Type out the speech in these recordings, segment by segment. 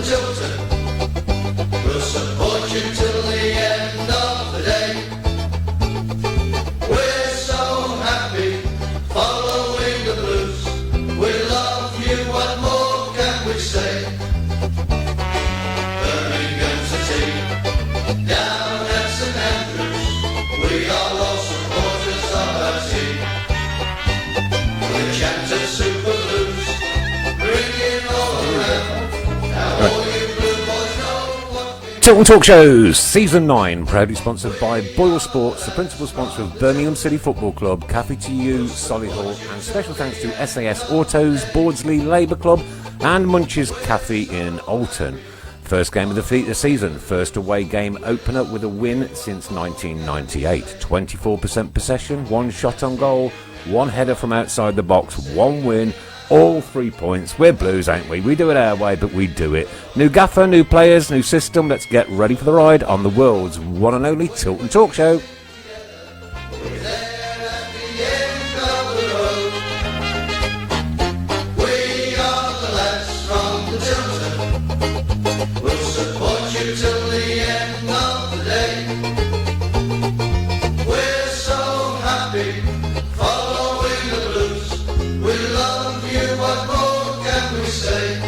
the Tilton. We'll support you till the end of the day. We're so happy following the blues. We love you, what more can we say? Birmingham City, down at St Andrews, we are all supporters of our team. We chanted Super Blues, ringing all around. Now all you blue boys know what we Tilton Talk Shows, Season 9, proudly sponsored by Boyle Sports, the principal sponsor of Birmingham City Football Club, Cafe to You, Solihull, and special thanks to SAS Autos, Bordsley Labour Club, and Munch's Cafe in Alton. First game of the season, first away game opener with a win since 1998. 24% possession, one shot on goal, one header from outside the box, one win, all 3 points. We're Blues, ain't we? We do it our way, but we do it. New gaffer, new players, new system. Let's get ready for the ride on the world's one and only Tilton Talk Show. till the end of the day. We're so happy following the blues. We love you, what more can we say?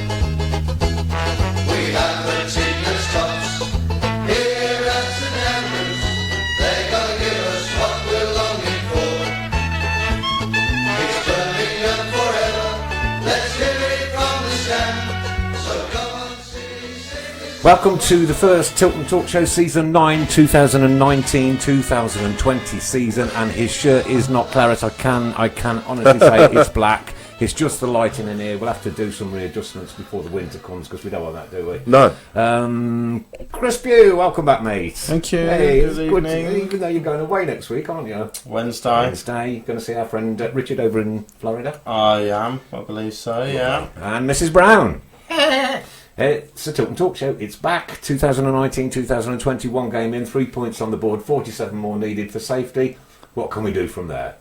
We have the team that's tops here at St Andrews. They're gonna give us what we're longing for. It's Birmingham forever. Let's hear it from the stand. So come on, sing. Welcome to the first Tilton Talk Show Season 9, 2019-2020 season, and his shirt is not claret. I can honestly say it's black. It's just the lighting in here. We'll have to do some readjustments before the winter comes because we don't want that, do we? No. Chris Pugh, welcome back, mate. Thank you. Hey, it's Good good. evening. Even though you're going away next week, aren't you? Wednesday. You're going to see our friend Richard over in Florida. I am, I believe so, yeah. And Mrs. Brown. It's a Tilton Talk Show. It's back. 2019-2020, one game in, 3 points on the board, 47 more needed for safety. What can we do from there?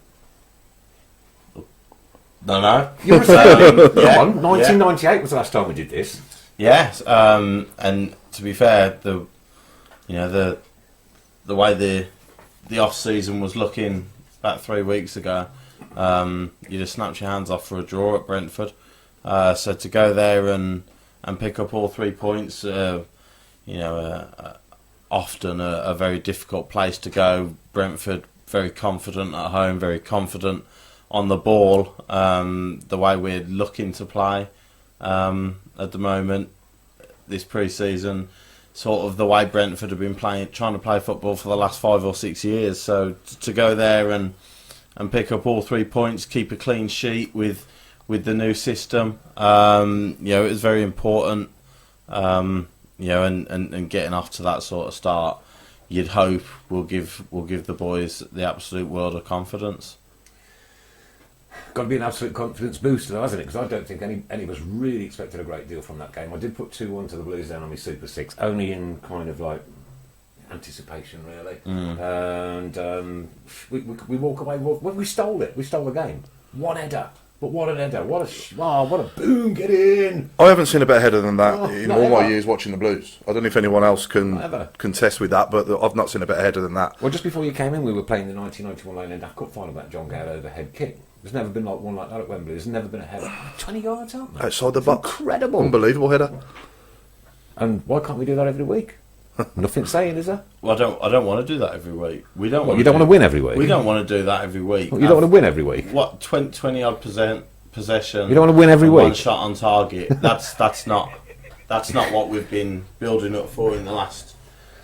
No. You were saying, come on, 1998 was the last time we did this. Yes, and to be fair, the way the off season was looking about 3 weeks ago, you just snapped your hands off for a draw at Brentford. So to go there and pick up all 3 points, often a very difficult place to go. Brentford very confident at home, very confident on the ball. The way we're looking to play at the moment, this pre-season, sort of the way Brentford have been trying to play football for the last 5 or 6 years. So to go there and pick up all 3 points, keep a clean sheet with the new system, it was very important. And getting off to that sort of start, you'd hope will give the boys the absolute world of confidence. Got to be an absolute confidence booster, though, hasn't it? Because I don't think any of us really expected a great deal from that game. I did put 2-1 to the Blues down on my Super 6, only in kind of like anticipation, really. And we walk away. We stole it. We stole the game. One header. But what an header. What a boom, get in. I haven't seen a better header than that in not all my ever. years watching the Blues. I don't know if anyone else can Not ever. contest with that, but I've not seen a better header than that. Well, just before you came in, we were playing the 1991 Lane End Cup final about John Gale overhead kick. There's never been one like that at Wembley. There's never been a header 20 yards out. Outside the It's box. incredible. Unbelievable header. And why can't we do that every week? Nothing saying, is there? Well, I don't want to do that every week. We don't. You don't want to win every week. We don't want to do that every week. You don't want to win every week. What 20 odd percent possession? You don't want to win every and week. One shot on target. That's not what we've been building up for in the last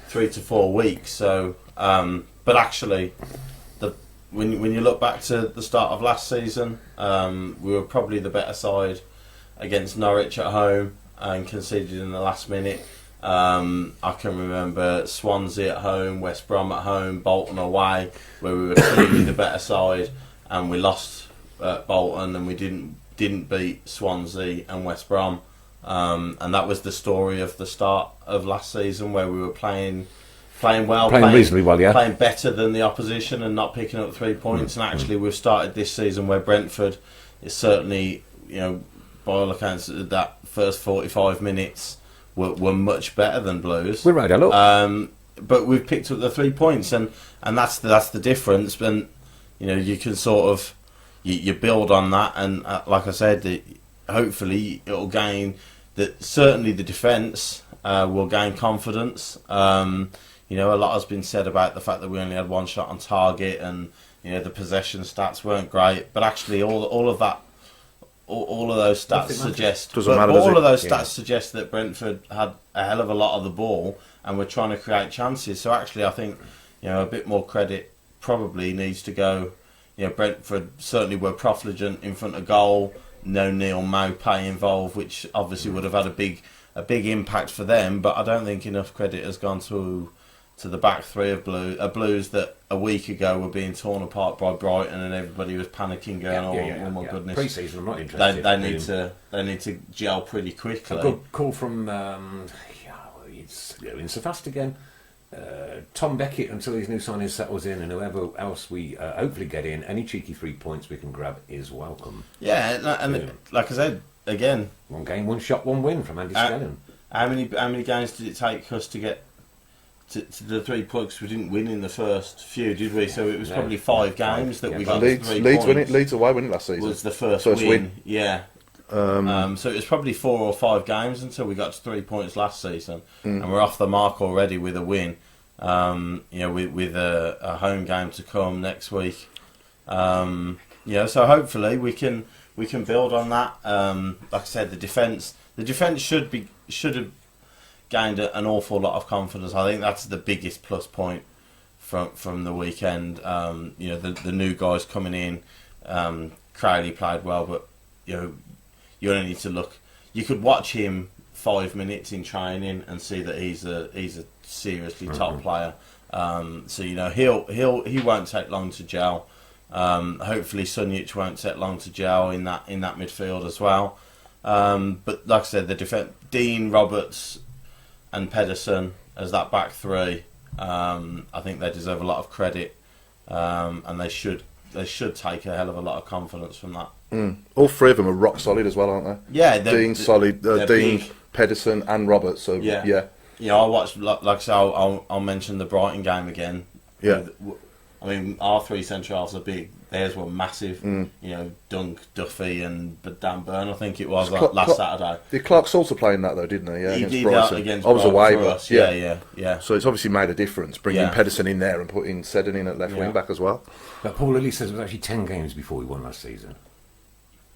3 to 4 weeks. So, but actually, when you look back to the start of last season, we were probably the better side against Norwich at home and conceded in the last minute. I can remember Swansea at home, West Brom at home, Bolton away, where we were clearly the better side, and we lost at Bolton, and we didn't beat Swansea and West Brom, and that was the story of the start of last season, where we were playing well, Playing reasonably well, yeah. playing better than the opposition and not picking up 3 points. And actually, we've started this season where Brentford is certainly, by all accounts, that first 45 minutes were much better than Blues. We rode a lot. But we've picked up the 3 points, and that's the difference. And you can sort of you build on that, and like I said, hopefully it'll gain that. Certainly, the defence will gain confidence. A lot has been said about the fact that we only had one shot on target, and the possession stats weren't great. But actually, all of those stats suggest. Doesn't matter, does all it? of those stats suggest that Brentford had a hell of a lot of the ball, and we're trying to create chances. So actually, I think a bit more credit probably needs to go. Brentford certainly were profligate in front of goal. No Neil Maupay involved, which obviously would have had a big impact for them. But I don't think enough credit has gone to the back three of Blues that a week ago were being torn apart by Brighton, and everybody was panicking, going, "Oh my goodness!" Pre-season, I'm not interested. They need to gel pretty quickly. A good call from it's going so fast again. Tom Beckett, until his new signing settles in, and whoever else we hopefully get in, any cheeky 3 points we can grab is welcome. Yeah, and like I said again, 1 game, 1 shot, 1 win from Andy Skellin. How many games did it take us to get to the 3 points? We didn't win in the first few, did we? So it was probably 5 games that we got. Leeds, 3 Leeds, points. Leeds away, wasn't it, last season? Was the first win. Yeah. So it was probably 4 or 5 games until we got to 3 points last season, and we're off the mark already with a win. With a home game to come next week. So hopefully we can build on that. Like I said, the defence should have gained an awful lot of confidence. I think that's the biggest plus point from the weekend. The new guys coming in. Crowley played well, but you only need to look. You could watch him 5 minutes in training and see that he's a seriously top player. He won't take long to gel. Hopefully Sunjic won't take long to gel in that midfield as well. But like I said, the defense, Dean, Roberts, and Pedersen as that back three. I think they deserve a lot of credit, and they should take a hell of a lot of confidence from that. All 3 of them are rock solid as well, aren't they? Yeah, Dean solid. Dean, big. Pedersen, and Roberts. So yeah. I watched. Like I say, I'll mention the Brighton game again. Yeah. I mean, our 3 centre halves are big. Theirs were massive. Dunk, Duffy, and Dan Burn. I think it was last Saturday. Did Clark Salter playing that though, didn't he? Yeah, he against did Brighton. that against I was away, for but us. Yeah. So it's obviously made a difference bringing Pedersen in there and putting Seddon in at left wing back as well. But Paul Lilly says it was actually 10 games before we won last season.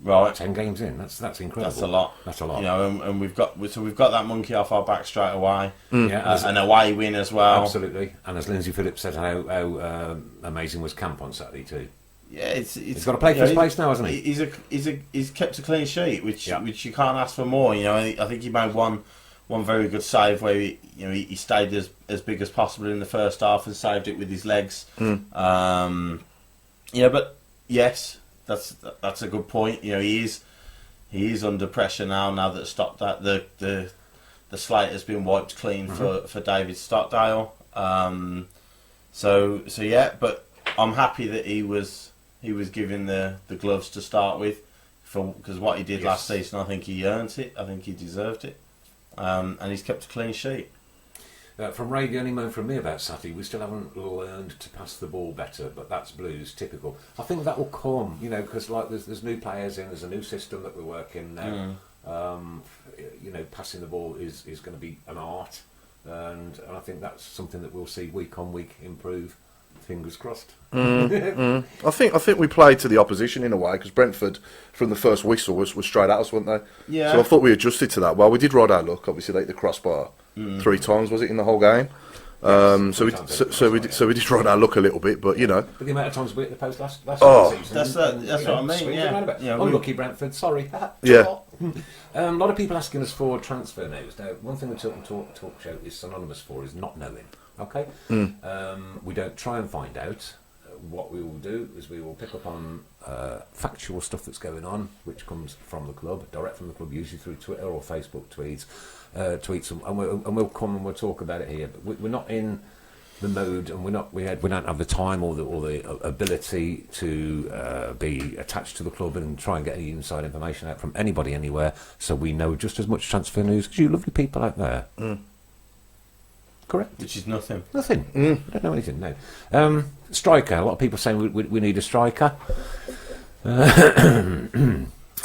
Right, 10 games in. That's incredible. That's a lot. That's a lot. And we've got that monkey off our back straight away. Yeah, an away win as well. Absolutely. And as Lindsay Phillips said, how amazing was camp on Saturday too. Yeah, he's got to play for his place now, hasn't he? He's kept a clean sheet, which you can't ask for more. I think he made one very good save where he stayed as big as possible in the first half and saved it with his legs. But yes. That's a good point. He is under pressure now that the slate has been wiped clean for David Stockdale. But I'm happy that he was given the gloves to start with, because what he did last season, I think he earned it. I think he deserved it, and he's kept a clean sheet. From Ray, the only moan from me about Saturday, we still haven't learned to pass the ball better, but that's Blues typical. I think that will come, because there's new players in, there's a new system that we're working now. Passing the ball is going to be an art, and I think that's something that we'll see week on week improve. Fingers crossed. I think we played to the opposition in a way, because Brentford from the first whistle was straight at us, weren't they? Yeah. So I thought we adjusted to that. Well, we did ride our luck. Obviously, like the crossbar 3 times, was it, in the whole game? So we did ride our luck a little bit, but But the amount of times we hit the post last season. That's what I mean. Yeah. Unlucky Brentford. Sorry. Yeah. A lot of people asking us for transfer news. Now, one thing the Tilton Talk Show is synonymous for is not knowing. Okay, we don't try and find out. What we will do is we will pick up on factual stuff that's going on, which comes from the club, direct from the club, usually through Twitter or Facebook tweets, and we'll come and we'll talk about it here. But we're not in the mode, and we don't have the time or the ability to be attached to the club and try and get any inside information out from anybody anywhere. So we know just as much transfer news as you lovely people out there. Correct. Which is nothing. Nothing. I don't know anything. No. Striker. A lot of people saying we need a striker.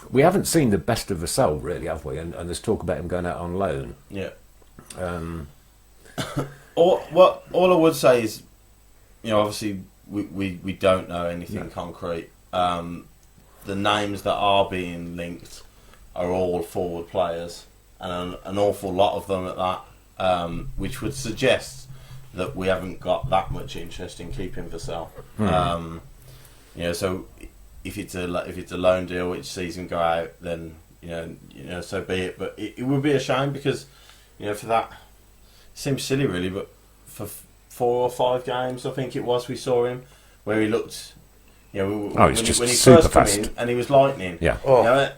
We haven't seen the best of Vassell, really, have we? And there's talk about him going out on loan. Yeah. All I would say is, obviously we don't know anything concrete. The names that are being linked are all forward players, and an awful lot of them at that, which would suggest that we haven't got that much interest in keeping Vassell. So if it's a loan deal which sees him go out, then so be it. But it would be a shame because for that, it seems silly really, but for 4 or 5 games I think it was, we saw him where he looked, when he first came in and he was lightning. Yeah.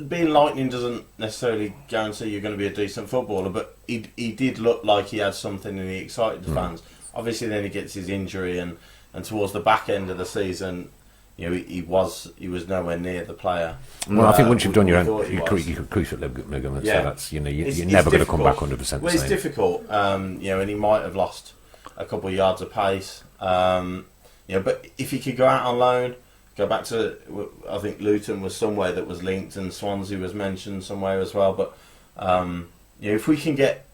Being lightning doesn't necessarily guarantee you're going to be a decent footballer, but he did look like he had something and he excited the fans. Obviously then he gets his injury and towards the back end of the season, he was nowhere near the player. Well, I think once you've done your own, you cruciate ligaments, so that's you're never going to come back 100%. Well, it's difficult, and he might have lost a couple of yards of pace. But if he could go out on loan, go back to, I think Luton was somewhere that was linked, and Swansea was mentioned somewhere as well. But if we can get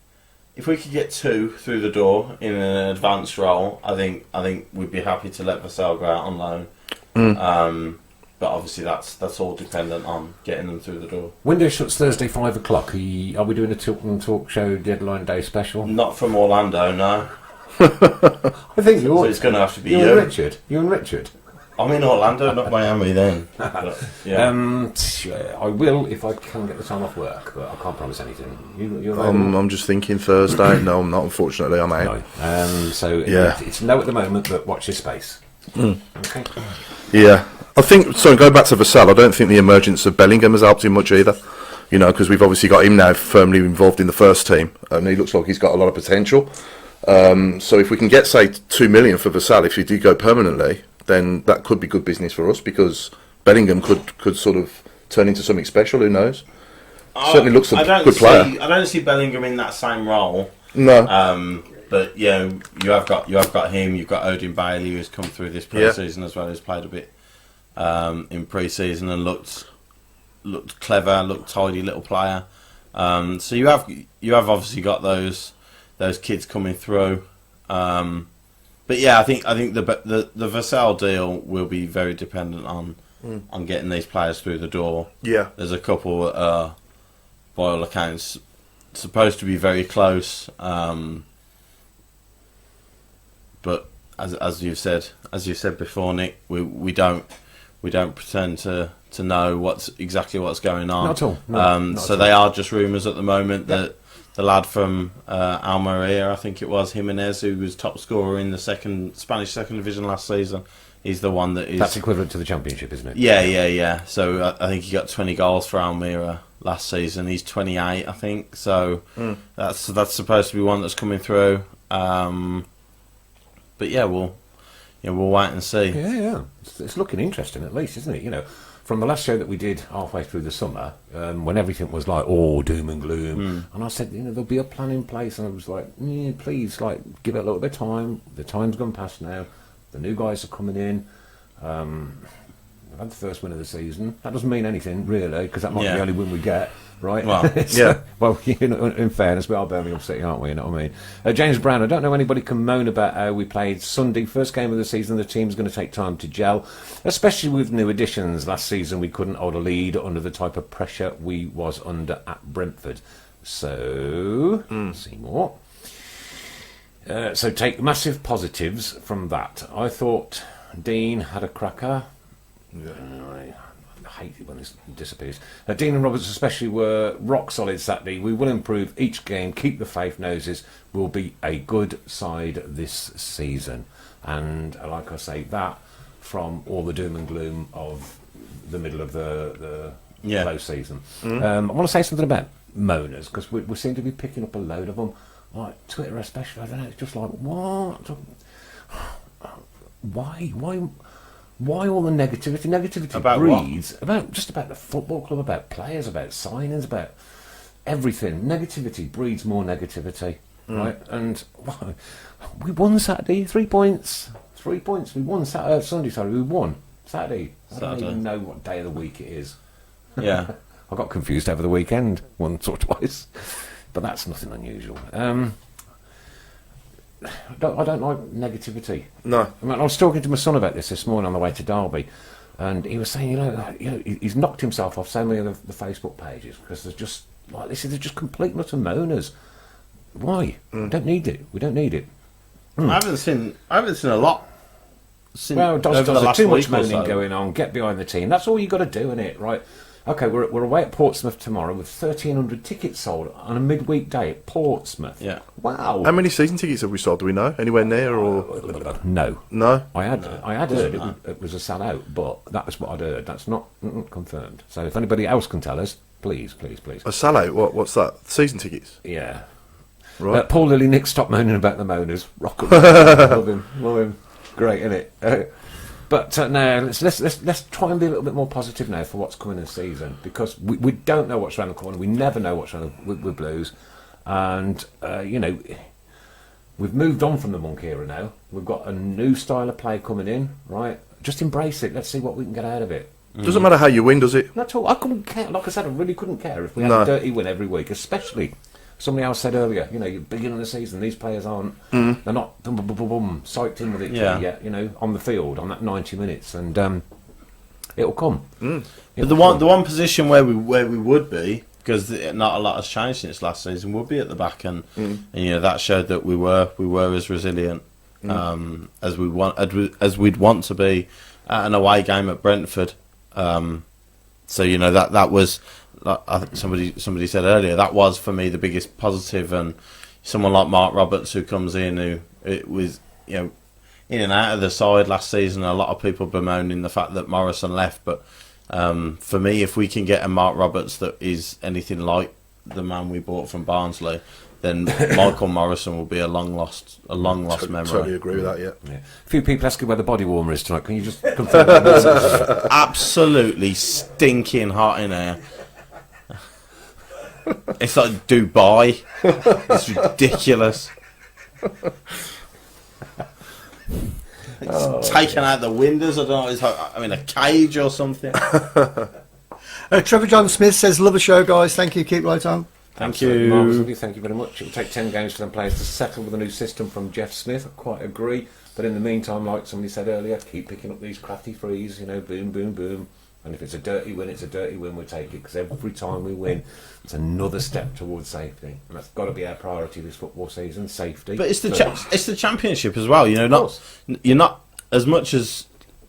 2 through the door in an advanced role, I think we'd be happy to let Vassell go out on loan. But obviously that's all dependent on getting them through the door. Window shuts Thursday 5 o'clock. Are we doing a Tilton Talk Show deadline day special? Not from Orlando, no. I think you ought. So it's going to have to be you and Richard. You and Richard. I'm in Orlando, not Miami then. But, yeah. I will if I can get the time off work, but I can't promise anything. I'm just thinking Thursday. No, I'm not. Unfortunately, I'm out. No. It's no at the moment, but watch your space. Okay. Yeah, I think so. Going back to Vassell, I don't think the emergence of Bellingham has helped him much either. Because we've obviously got him now firmly involved in the first team, and he looks like he's got a lot of potential. So if we can get, say, 2 million for Vassell, if he did go permanently, then that could be good business for us because Bellingham could sort of turn into something special. Who knows? Certainly looks a good player. I don't see Bellingham in that same role. No. But you have got him. You've got Odin Bailey, who's come through this pre-season as well. Who's played a bit in pre-season and looked clever, looked tidy little player. So you have obviously got those kids coming through. But yeah, I think the Vassell deal will be very dependent on getting these players through the door. Yeah, there's a couple by all accounts supposed to be very close. But as you've said before, Nick, we don't pretend to know exactly what's going on. Not at all. Not so they are just rumours at the moment. That the lad from Almeria, I think it was Jimenez, who was top scorer in the Spanish second division last season, he's the one that is. That's equivalent to the Championship, isn't it? Yeah. So I think he got 20 goals for Almeria last season. He's 28, I think. So that's supposed to be one that's coming through. But yeah, we'll wait and see. Yeah. It's looking interesting, at least, isn't it? From the last show that we did halfway through the summer, when everything was like, doom and gloom, and I said, there'll be a plan in place, and I was like, please, give it a little bit of time. The time's gone past now. The new guys are coming in. We've had the first win of the season. That doesn't mean anything, really, because that might be the only win we get. Right. Well, Well, in fairness, we are Birmingham City, aren't we? You know what I mean? James Brown, I don't know anybody can moan about how we played Sunday, first game of the season. The team's going to take time to gel, especially with new additions. Last season, we couldn't hold a lead under the type of pressure we was under at Brentford. So, Seymour. So take massive positives from that. I thought Dean had a cracker. I hate it when this disappears. Dean and Roberts especially were rock solid Saturday. We will improve each game, keep the faith noses. We'll be a good side this season. And like I say, that from all the doom and gloom of the middle of the close season. I want to say something about moaners, because we seem to be picking up a load of them. like Twitter especially, I don't know, it's just like, what? Why all the negativity? Negativity About breeds about just about the football club, about players, about signings, about everything. Negativity breeds more negativity, right? And we won Saturday, 3 points. 3 points. We won Sunday. Sorry, we won Saturday. I don't even know what day of the week it is. Yeah. I got confused over the weekend once or twice, but that's nothing unusual. I don't like negativity. No. I mean, I was talking to my son about this morning on the way to Derby, and he was saying, you know, he's knocked himself off so many of the Facebook pages because there's just like this. They're just complete and utter moaners. Why? We don't need it. We don't need it. I haven't seen a lot. Well, over the there's last too much week or moaning so. going on. Get behind the team. That's all you got to do, innit? Right? Okay, we're away at Portsmouth tomorrow with 1,300 tickets sold on a midweek day at Portsmouth. Yeah. Wow. How many season tickets have we sold? Do we know? Anywhere near or No. no? I had heard it was a sellout, but that was what I'd heard. That's not confirmed. So if anybody else can tell us, please. A sellout? What's that? Season tickets? Yeah. Right. Paul Lilly, Nick, stop moaning about the moaners. Rock 'em. Love him. Great, innit? But now let's try and be a little bit more positive now for what's coming in the season, because we don't know what's around the corner. We never know what's around with Blues, and you know, we've moved on from the Monk era now. We've got a new style of play coming in, right? Just embrace it. Let's see what we can get out of it. Doesn't matter how you win, does it? Not at all. I couldn't care. Like I said, I really couldn't care if we had No. a dirty win every week, especially. Somebody else said earlier, you know, you're beginning of the season, these players aren't, they're not psyched in with it yet, you know, on the field, on that 90 minutes, and it'll come. But the one position where we would be, because not a lot has changed since last season, would be at the back, and you know that showed that we were as resilient as we'd want to be at an away game at Brentford. So you know that was. I think somebody said earlier, that was for me the biggest positive, and someone like Mark Roberts who comes in, who it was, you know, in and out of the side last season. A lot of people bemoaning the fact that Morrison left, but for me, if we can get a Mark Roberts that is anything like the man we bought from Barnsley, then Michael Morrison will be a long lost memory. Totally agree with that. Yeah. A few people asking where the body warmer is tonight. Can you just confirm that? Absolutely stinking hot in here. It's like Dubai. It's ridiculous. It's taken out the windows. I don't know. It's like I'm in a cage or something. Trevor John Smith says, love the show, guys. Thank you. Keep right on. Thank Marvellously, thank you very much. It will take 10 games for them players to settle with a new system from Jeff Smith. I quite agree. But in the meantime, like somebody said earlier, keep picking up these crafty threes, you know, boom, boom, boom. And if it's a dirty win, it's a dirty win, we'll take it, because every time we win, it's another step towards safety. And that's got to be our priority this football season, safety. But it's the championship as well, you know. You're not as much as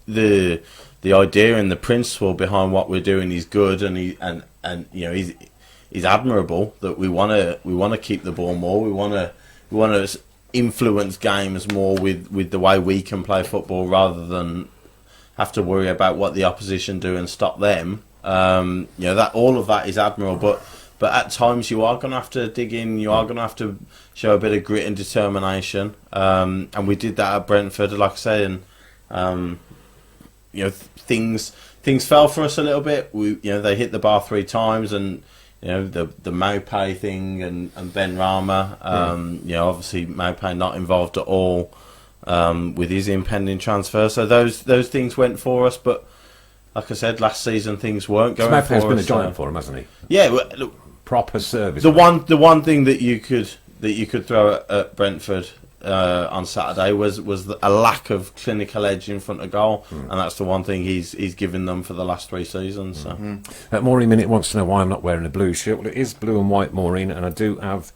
the idea and the principle behind what we're doing is good, and you know he's admirable. That we want to keep the ball more. We want to influence games more with the way we can play football, rather than have to worry about what the opposition do and stop them. You know, that all of that is admirable, but at times you are going to have to dig in. You are going to have to show a bit of grit and determination. And we did that at Brentford, like I say, and you know, things fell for us a little bit. They hit the bar 3 times, and you know the Maupay thing and Ben Rama. You know, obviously Maupay not involved at all. With his impending transfer, so those things went for us. But like I said, last season things weren't going for us. Smith has been a giant for him, hasn't he? Yeah, well, look, Proper service. the one thing that you could throw at Brentford on Saturday was a lack of clinical edge in front of goal, and that's the one thing he's given them for the last 3 seasons. So. Maureen Minute wants to know why I'm not wearing a blue shirt. Well, it is blue and white, Maureen, and I do have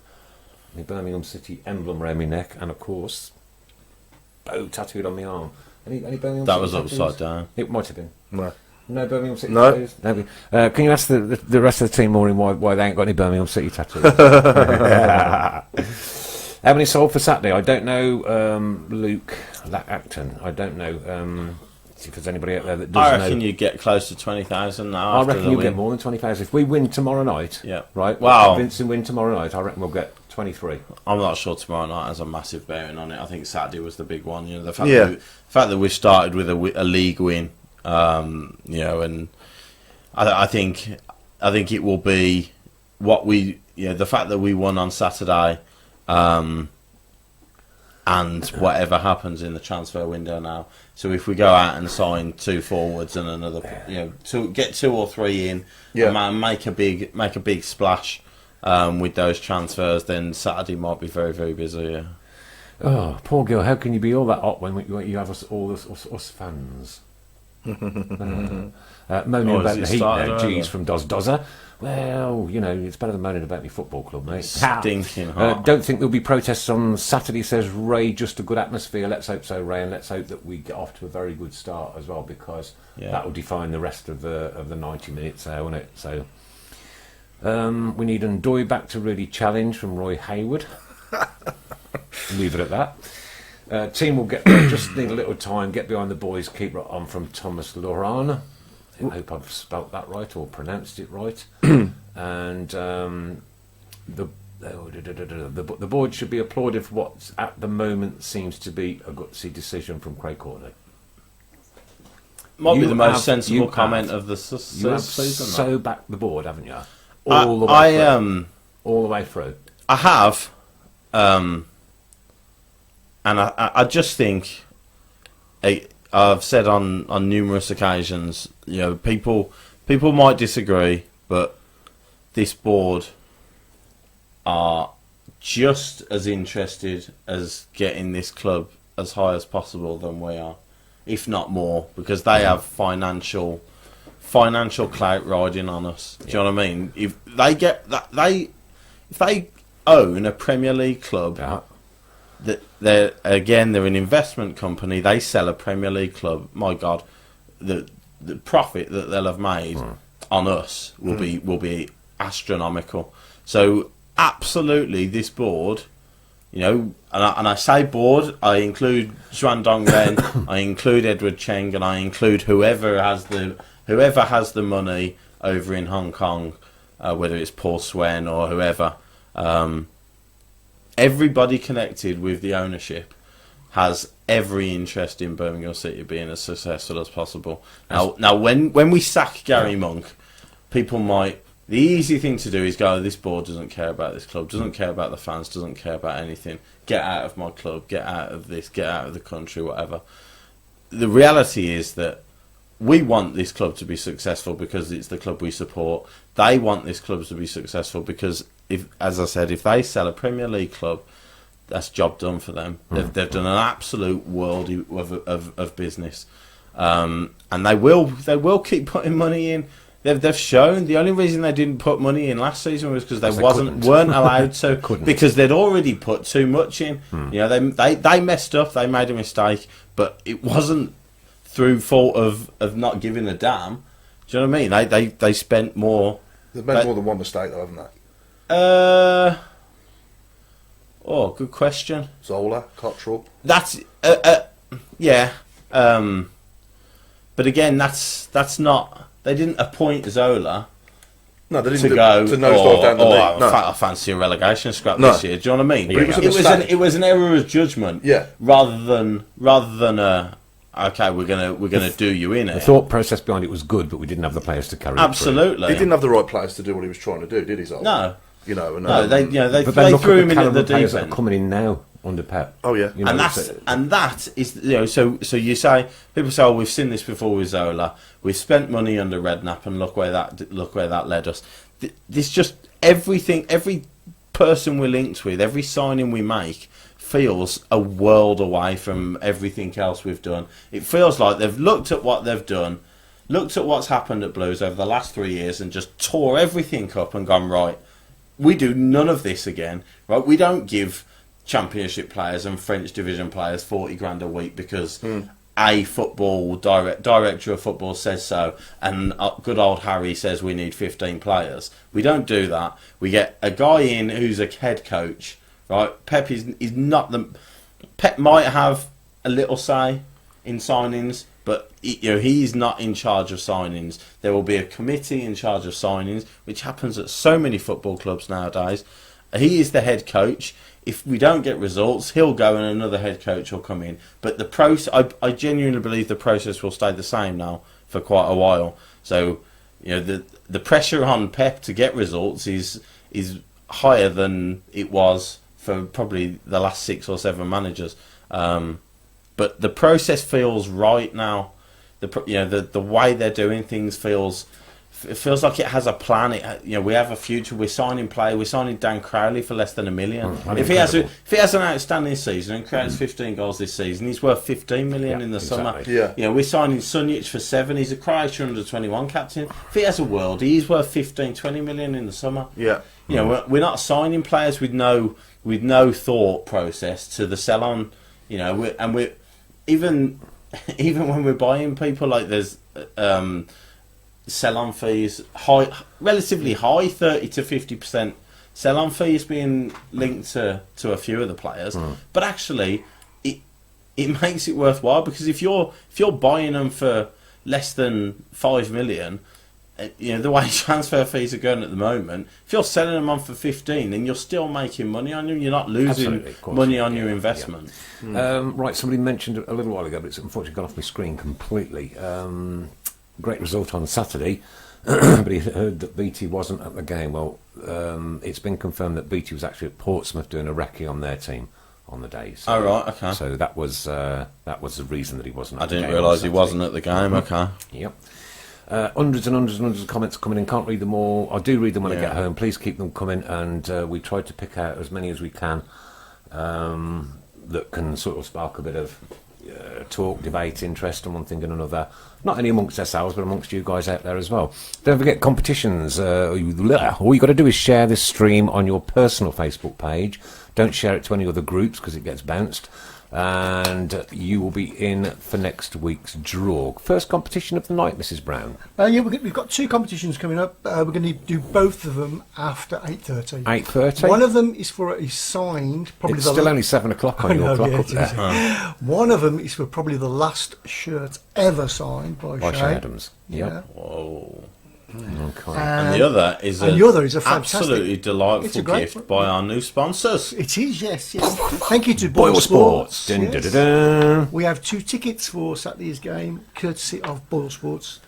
the Birmingham City emblem around my neck, and of course, bow tattooed on my arm. Any Birmingham That City was tattoos? upside down. It might have been. No. No Birmingham City No. tattoos? No. Can you ask the rest of the team, Maureen, why they ain't got any Birmingham City tattoos? How many sold for Saturday? I don't know, Luke Acton. I don't know. See if there's anybody out there that does I know. reckon you get close to 20,000 now. I after reckon the you'll win. get more than 20,000. If we win tomorrow night, Yeah. right? Wow. If Vincent win tomorrow night, I reckon we'll get 23. I'm not sure tomorrow night has a massive bearing on it. I think Saturday was the big one. You know, the fact Yeah. that we started with a league win. You know, and I think it will be what we, you know, the fact that we won on Saturday, and whatever happens in the transfer window now. So if we go out and sign 2 forwards and another, you know, to get 2 or 3 in, and make a big splash with those transfers, then Saturday might be very, very busy. Yeah. Oh, poor girl! How can you be all that hot when you have us fans? Moaning about the heat now, G's from Dozza. Well, you know, it's better than moaning about my football club, mate. Stinking hot. Don't think there'll be protests on Saturday, says Ray. Just a good atmosphere. Let's hope so, Ray, and let's hope that we get off to a very good start as well, because that will define the rest of the 90 minutes there, won't it? So we need Ndoye back to really challenge, from Roy Hayward. Leave it at that. Team will get there, just need a little time, get behind the boys, keep it on, from Thomas Loran. I hope I've spelt that right or pronounced it right. And the board should be applauded for what at the moment seems to be a gutsy decision from Craig Courtney. Might be the most sensible comment of the You have season. so backed the board, haven't you? All the way through. All the way through. I have. And I just think, I've said on numerous occasions, you know, people might disagree, but this board are just as interested as getting this club as high as possible than we are, if not more, because they have financial clout riding on us. Do you know what I mean? If they get that, if they own a Premier League club. Yeah. They're an investment company. They sell a Premier League club. My God, the profit that they'll have made on us will be astronomical. So absolutely, this board, you know, and I say board, I include Xuan Dongren, I include Edward Cheng, and I include whoever has the money over in Hong Kong, whether it's Paul Swen or whoever. Everybody connected with the ownership has every interest in Birmingham City being as successful as possible. Now, when we sack Gary Monk, people might. The easy thing to do is go, this board doesn't care about this club, doesn't care about the fans, doesn't care about anything. Get out of my club, get out of this, get out of the country, whatever. The reality is that we want this club to be successful because it's the club we support. They want this club to be successful because, as I said, if they sell a Premier League club, that's job done for them. They've done an absolute world of business, and they will keep putting money in. They've shown. The only reason they didn't put money in last season was because they weren't allowed to, because they'd already put too much in. You know, they messed up. They made a mistake, but it wasn't through fault of not giving a damn. Do you know what I mean? They spent more. They've made more than one mistake, though, haven't they? Good question. Zola, Cottrell. That's yeah. But again, that's not. They didn't appoint Zola. No, they didn't to go. To nosedive down the league. No. I fancy a relegation scrap this year. Do you know what I mean? Yeah, It was an error of judgment. Yeah. Rather than okay, we're gonna do you in The it. thought process behind it was good, but we didn't have the players to carry it Absolutely. He didn't have the right players to do what he was trying to do, did he, Zola? No. You know, and, No, they through. But then look threw at him the in at calibre the players deep that are end. coming in now under Pep. Oh yeah. You know, And that is, you know, so you say, people say, oh, we've seen this before with Zola. We've spent money under Redknapp, and look where that led us. This just everything. Every person we're linked with, every signing we make, feels a world away from everything else we've done. It feels like they've looked at what they've done, looked at what's happened at Blues over the last 3 years, and just tore everything up and gone, right, we do none of this again. Right, we don't give Championship players and French division players 40 grand a week because a football director of football says so, and good old Harry says we need 15 players. We don't do that. We get a guy in who's a head coach, right? Pep is not the. Pep might have a little say in signings, but he's not in charge of signings. There will be a committee in charge of signings, which happens at so many football clubs nowadays. he is the head coach. If we don't get results, he'll go and another head coach will come in. But the process, I genuinely believe the process will stay the same now for quite a while. So, the pressure on Pep to get results is higher than it was for probably the last 6 or 7 managers. But the process feels right now. The way they're doing things feels like it has a plan. We have a future. We're signing players. We're signing Dan Crowley for less than $1 million. If he has an outstanding season and creates 15 goals this season, he's worth 15 million in the summer. Yeah. We're signing Sunjic for 7. He's a Croatia under-21 captain. If he has a world, he's worth 15-20 million in the summer. Yeah. We're not signing players with no thought process to the sell on. We're even when we're buying people, like there's sell-on fees, relatively high, 30 to 50% sell-on fees being linked to a few of the players. But actually, it makes it worthwhile, because if you're buying them for less than 5 million, the way transfer fees are going at the moment, if you're selling them on for 15, then you're still making money on them. You're not losing money on your investment. Right, somebody mentioned a little while ago, but it's unfortunately gone off my screen completely. Great result on Saturday, but he heard that BT wasn't at the game. Well, it's been confirmed that BT was actually at Portsmouth doing a recce on their team on the day. So, right, okay. So that was the reason that he wasn't at the game. I didn't realise he wasn't at the game, okay. Yep. Hundreds and hundreds and hundreds of comments coming in. Can't read them all. I do read them when I get home. Please keep them coming, and we try to pick out as many as we can that can sort of spark a bit of talk, debate, interest, and one thing and another. Not only amongst ourselves, but amongst you guys out there as well. Don't forget competitions. All you got to do is share this stream on your personal Facebook page. Don't share it to any other groups, because it gets bounced. And you will be in for next week's draw. First competition of the night, Mrs. Brown. We've got 2 competitions coming up. We're going to do both of them after 8:30. 8:30. One of them is for a signed. Probably It's still only 7 o'clock on your clock up there. One of them is for probably the last shirt ever signed by By Shay Shay Adams. Yep. Yeah. Whoa. Okay. And the other is a fantastic, absolutely delightful it's a great gift by our new sponsors. It is, yes. Thank you to Boyle Sports. Sports. Dun, Yes. dun, dun, dun. We have 2 tickets for Saturday's game, courtesy of Boyle Sports.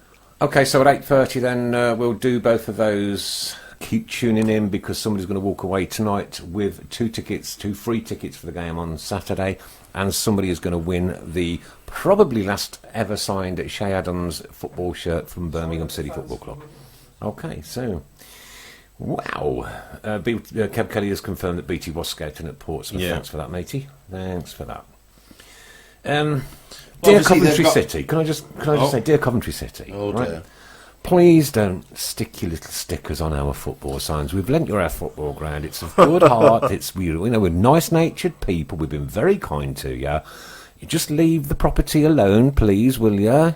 Okay, so at 8:30 then we'll do both of those. Keep tuning in, because somebody's going to walk away tonight with 2 tickets, 2 free tickets for the game on Saturday, and somebody is going to win the probably last ever signed Shay Adams football shirt from Birmingham City Football Club. Okay, so wow, Kev Kelly has confirmed that BT was scouting at Portsmouth. Yeah. Thanks for that, matey. Thanks for that. Dear obviously Coventry they've got- City, can I just say, dear Coventry City, Oh, right? dear. Please don't stick your little stickers on our football signs. We've lent you our football ground. It's of good heart. We're nice-natured people. We've been very kind to you. You just leave the property alone, please, will you?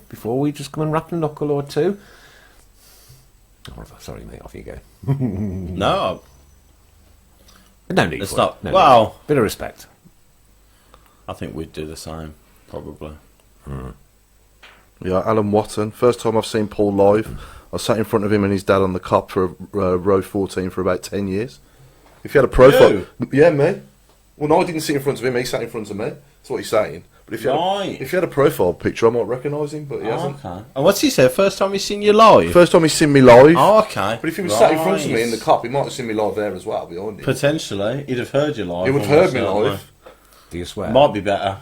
Before we just come and rap a knuckle or 2. Oh, sorry, mate. Off you go. No, No need it's for not. it. No Well, need. Bit of respect. I think we'd do the same, probably. Yeah, Alan Watton. First time I've seen Paul live. I sat in front of him and his dad on the cop for row 14 for about 10 years. If you had a profile... You? Yeah, me. Well, no, I didn't sit in front of him. He sat in front of me. That's what he's saying. But if you, Right. if you had a profile picture, I might recognise him, but he hasn't. Okay. And what's he said? First time he's seen you live? First time he's seen me live. Oh, okay. But if he was sat in front of me Right. in the cop, he might have seen me live there as well, behind him. Potentially. He'd have heard you live. He would have heard me almost live. Do you swear? certainly. Might be better.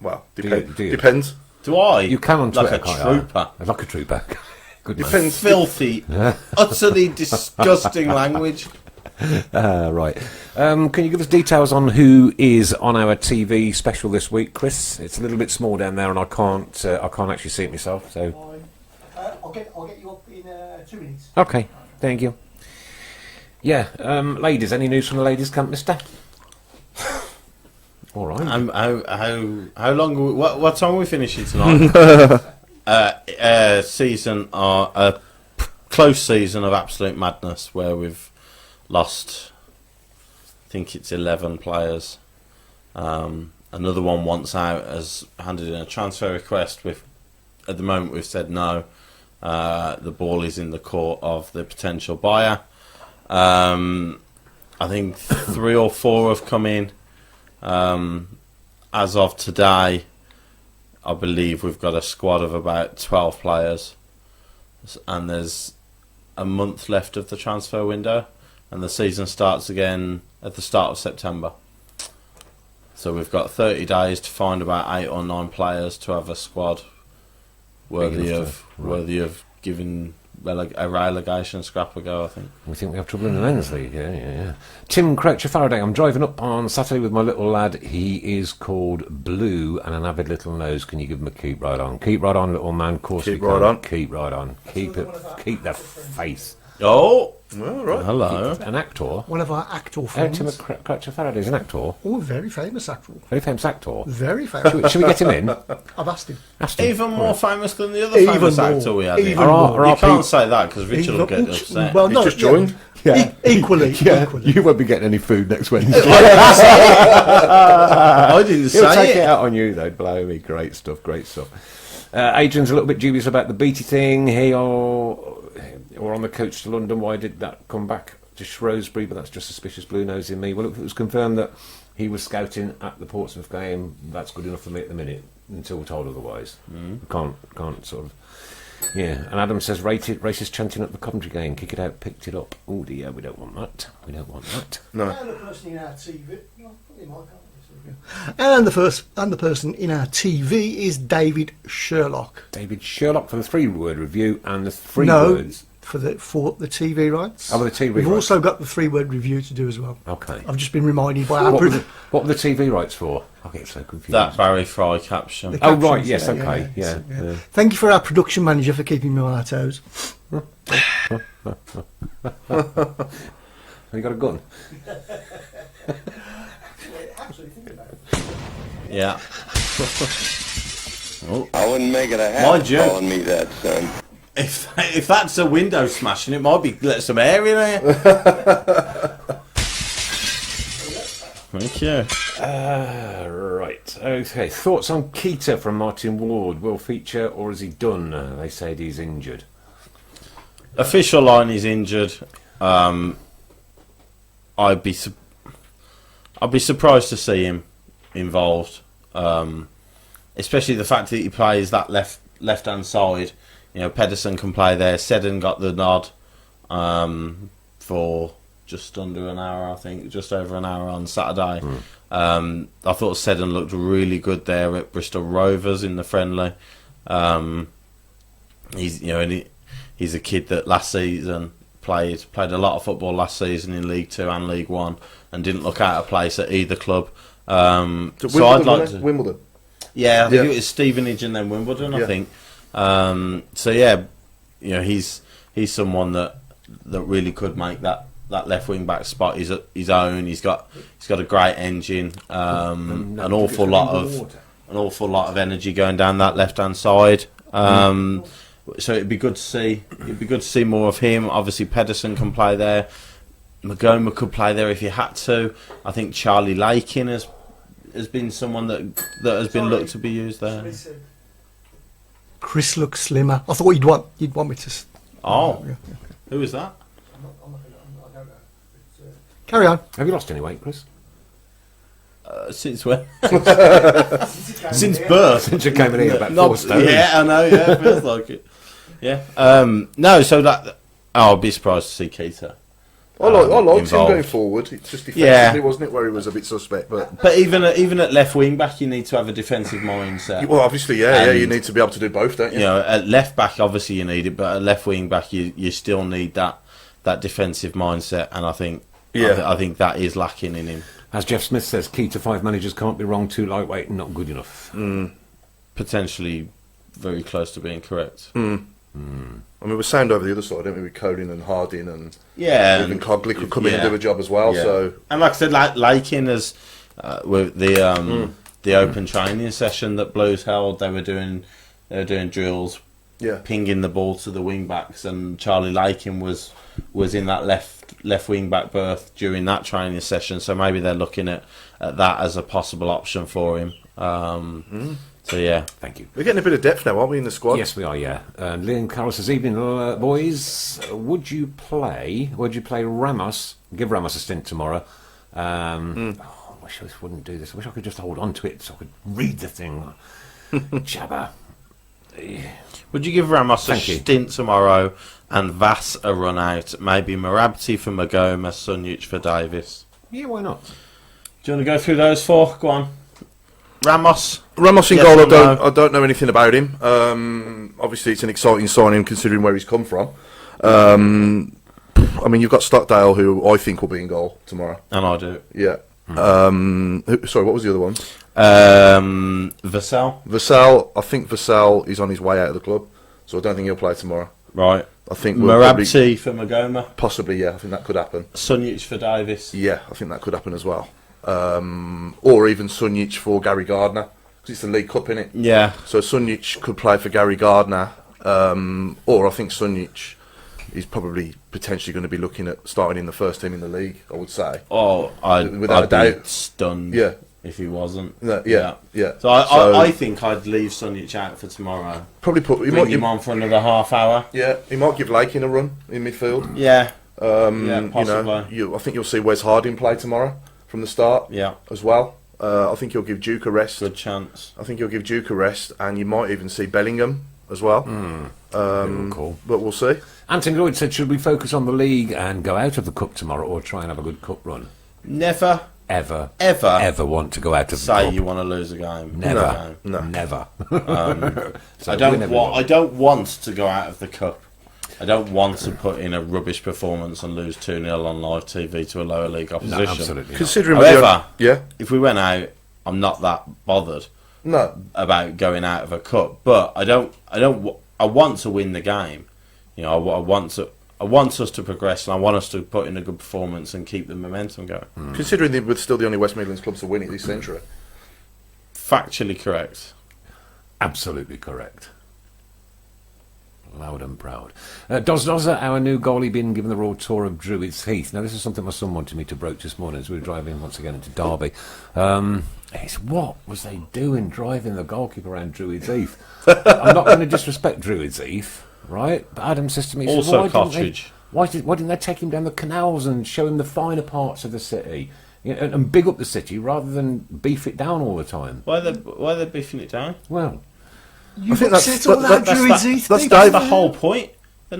Well, Do you? depends. Do I? You can on Twitter, Like a can't trooper. you? Like a trooper. Good man. Depends. Filthy, utterly disgusting language. Right. Can you give us details on who is on our TV special this week, Chris? It's a little bit small down there, and I can't actually see it myself. So. I'll get you up in 2 minutes. Okay. Thank you. Yeah. Ladies, any news from the ladies' camp, Mister? All right. How long? What time are we finishing tonight? A close season of absolute madness where we've lost. I think it's 11 players. Another one wants out has handed in a transfer request. At the moment we've said no. The ball is in the court of the potential buyer. I think 3 or 4 have come in. As of today, I believe we've got a squad of about 12 players, and there's a month left of the transfer window, and the season starts again at the start of September. So we've got 30 days to find about 8 or 9 players to have a squad worthy of giving a relegation scrap a go, I think. We think we have trouble in the men's league, yeah. Tim Croucher Faraday, I'm driving up on Saturday with my little lad. He is called Blue and an avid little nose. Can you give him a keep right on? Keep right on, little man. Of course Keep we right can. on. Keep right on. Keep the faith. Oh, Well, right. hello. An actor. One of our actor Tim friends. Croucher Faraday is an actor. Oh, very famous actor. Very famous actor. Very famous. Should we get him in? I've asked him. Ask him. Even more famous than the other Even famous more. actor we had. Even in. more. You can't say that because Richard will get upset. Well, He's no, just joined. Yeah. Equally. You won't be getting any food next Wednesday. I didn't He'll take it say it. out on you, though. Blow me. Great stuff. Adrian's a little bit dubious about the Beattie thing. Or on the coach to London. Why did that come back to Shrewsbury? But that's just suspicious blue nose in me. Well, if it was confirmed that he was scouting at the Portsmouth game, that's good enough for me at the minute until we're told otherwise. Can't sort of. Yeah, and Adam says racist chanting at the Coventry game. Kick it out, picked it up. Oh dear, we don't want that. We don't want that. No. And the person in our TV. And the person in our TV is David Sherlock. David Sherlock for the 3-word review and the 3 No, words. for the TV rights. Oh, the TV We've rights. also got the 3-word review to do as well. Okay. I've just been reminded by our What were the TV rights for? I get so confused. That Barry Fry caption. The Oh, right, captions, yes, okay, yeah. Thank you for our production manager for keeping me on our toes. Have you got a gun? Yeah. I wouldn't make it a Mind habit you. calling me that, son. If that's a window smashing, it might be let some air in there. Thank you. Right, okay. Thoughts on Keita from Martin Ward? Will feature or is he done? They said he's injured. Official line is injured. I'd be surprised to see him involved, especially the fact that he plays that left hand side. You know, Pedersen can play there. Seddon got the nod for just under an hour, I think, just over an hour on Saturday. I thought Seddon looked really good there at Bristol Rovers in the friendly. He's a kid that last season played a lot of football last season in League 2 and League 1 and didn't look out of place at either club. So I'd like to. Wimbledon. Yeah, I think Yeah. it was Stevenage and then Wimbledon. I Yeah. think. So yeah, you know, he's someone that really could make that left wing back spot his own. He's got a great engine, an awful lot of energy going down that left hand side. So it'd be good to see. It'd be good to see more of him. Obviously, Pedersen can play there. Magoma could play there if he had to. I think Charlie Lakin has been someone that has been looked to be used there. Chris looks slimmer. I thought you'd want me to. Oh, Yeah. who is that? Carry on. Have you lost any weight, Chris? Since when? Since birth. Since you came in here about Not- 4 stone. Yeah, I know. Yeah, feels like it. Yeah. No, so that I'll be surprised to see Keita. I liked him involved. going forward. It's just defensively, Yeah. wasn't it, where he was a bit suspect. But even at left wing back, you need to have a defensive mindset. Well, obviously, yeah, you And- need to be able to do both, don't you? You know, at left back, obviously you need it, but at left wing back, you still need that defensive mindset, and I think I think that is lacking in him. As Jeff Smith says, Keita 5 managers can't be wrong, too lightweight and not good enough. Potentially very close to being correct. I mean, we're sound over the other side, don't we? With Colin and Harding and Yeah, even Cogley could come in and do a job as well. Yeah. So and like I said, Lakin has with the open training session that Blues held, they were doing drills, yeah, pinging the ball to the wing backs, and Charlie Lakin was in that left wing back berth during that training session. So maybe they're looking at that as a possible option for him. So yeah, Thank you. we're getting a bit of depth now, aren't we, in the squad? Yes, we are, yeah. Liam Carroll says, evening, boys. Would you play Ramos Give Ramos a stint tomorrow. I wish I wouldn't do this. I wish I could just hold on to it so I could read the thing. Jabba. Would you give Ramos a Thank you. stint tomorrow and Vass a run out? Maybe Marabti for Magoma, Sunjic for Davis. Yeah, why not? Do you want to go through those four? Go on. Ramos. Ramos in Yes goal. or I don't know anything about him. Obviously, it's an exciting signing considering where he's come from. I mean, you've got Stockdale, who I think will be in goal tomorrow. And I do. Yeah. Sorry, what was the other one? Vassell. Vassell. I think Vassell is on his way out of the club, so I don't think he'll play tomorrow. Right. I think we'll probably, Marabti for Magoma. possibly, yeah. I think that could happen. Sunjic for Davis. Yeah, I think that could happen as well. Or even Sunjic for Gary Gardner, because it's the League Cup, innit? Yeah. So Sunjic could play for Gary Gardner, or I think Sunjic is probably potentially going to be looking at starting in the first team in the league, I would say. Oh, Without I'd a be doubt. stunned Yeah. if he wasn't. No, yeah. So I think I'd leave Sunjic out for tomorrow. Probably put Bring him on for another half hour. Yeah, he might give Lakin a run in midfield. Yeah. I think you'll see Wes Harding play tomorrow from the start. Yeah. As well. I think you'll give Duke a rest. Good chance. I think you'll give Duke a rest, and you might even see Bellingham as well. Cool. But we'll see. Anthony Lloyd said, should we focus on the league and go out of the cup tomorrow, or try and have a good cup run? Never, Ever want to go out of the say cup. you want to lose a game. Never. No. Never. So I don't want to go out of the cup. I don't want to put in a rubbish performance and lose 2-0 on live TV to a lower league opposition. No, absolutely not. Considering However, yeah, if we went out, I'm not that bothered no, about going out of a cup. But I want to win the game. You know, I want us to progress, and I want us to put in a good performance and keep the momentum going. considering we're still the only West Midlands clubs to win it this century. Factually correct. Absolutely correct. Loud and proud. Does our new goalie, been given the Royal Tour of Druids Heath? Now, this is something my son wanted me to broach this morning as we were driving once again into Derby. It's what was they doing driving the goalkeeper around Druids Heath? I'm not going to disrespect Druids Heath, right? But Adam says to me, he says, Also why Cottridge. why didn't they take him down the canals and show him the finer parts of the city? You know, and big up the city rather than beef it down all the time? Why are they beefing it down? Well, You've think that's- upset all that- that Druids Heath. that's thing. That's the whole point. They're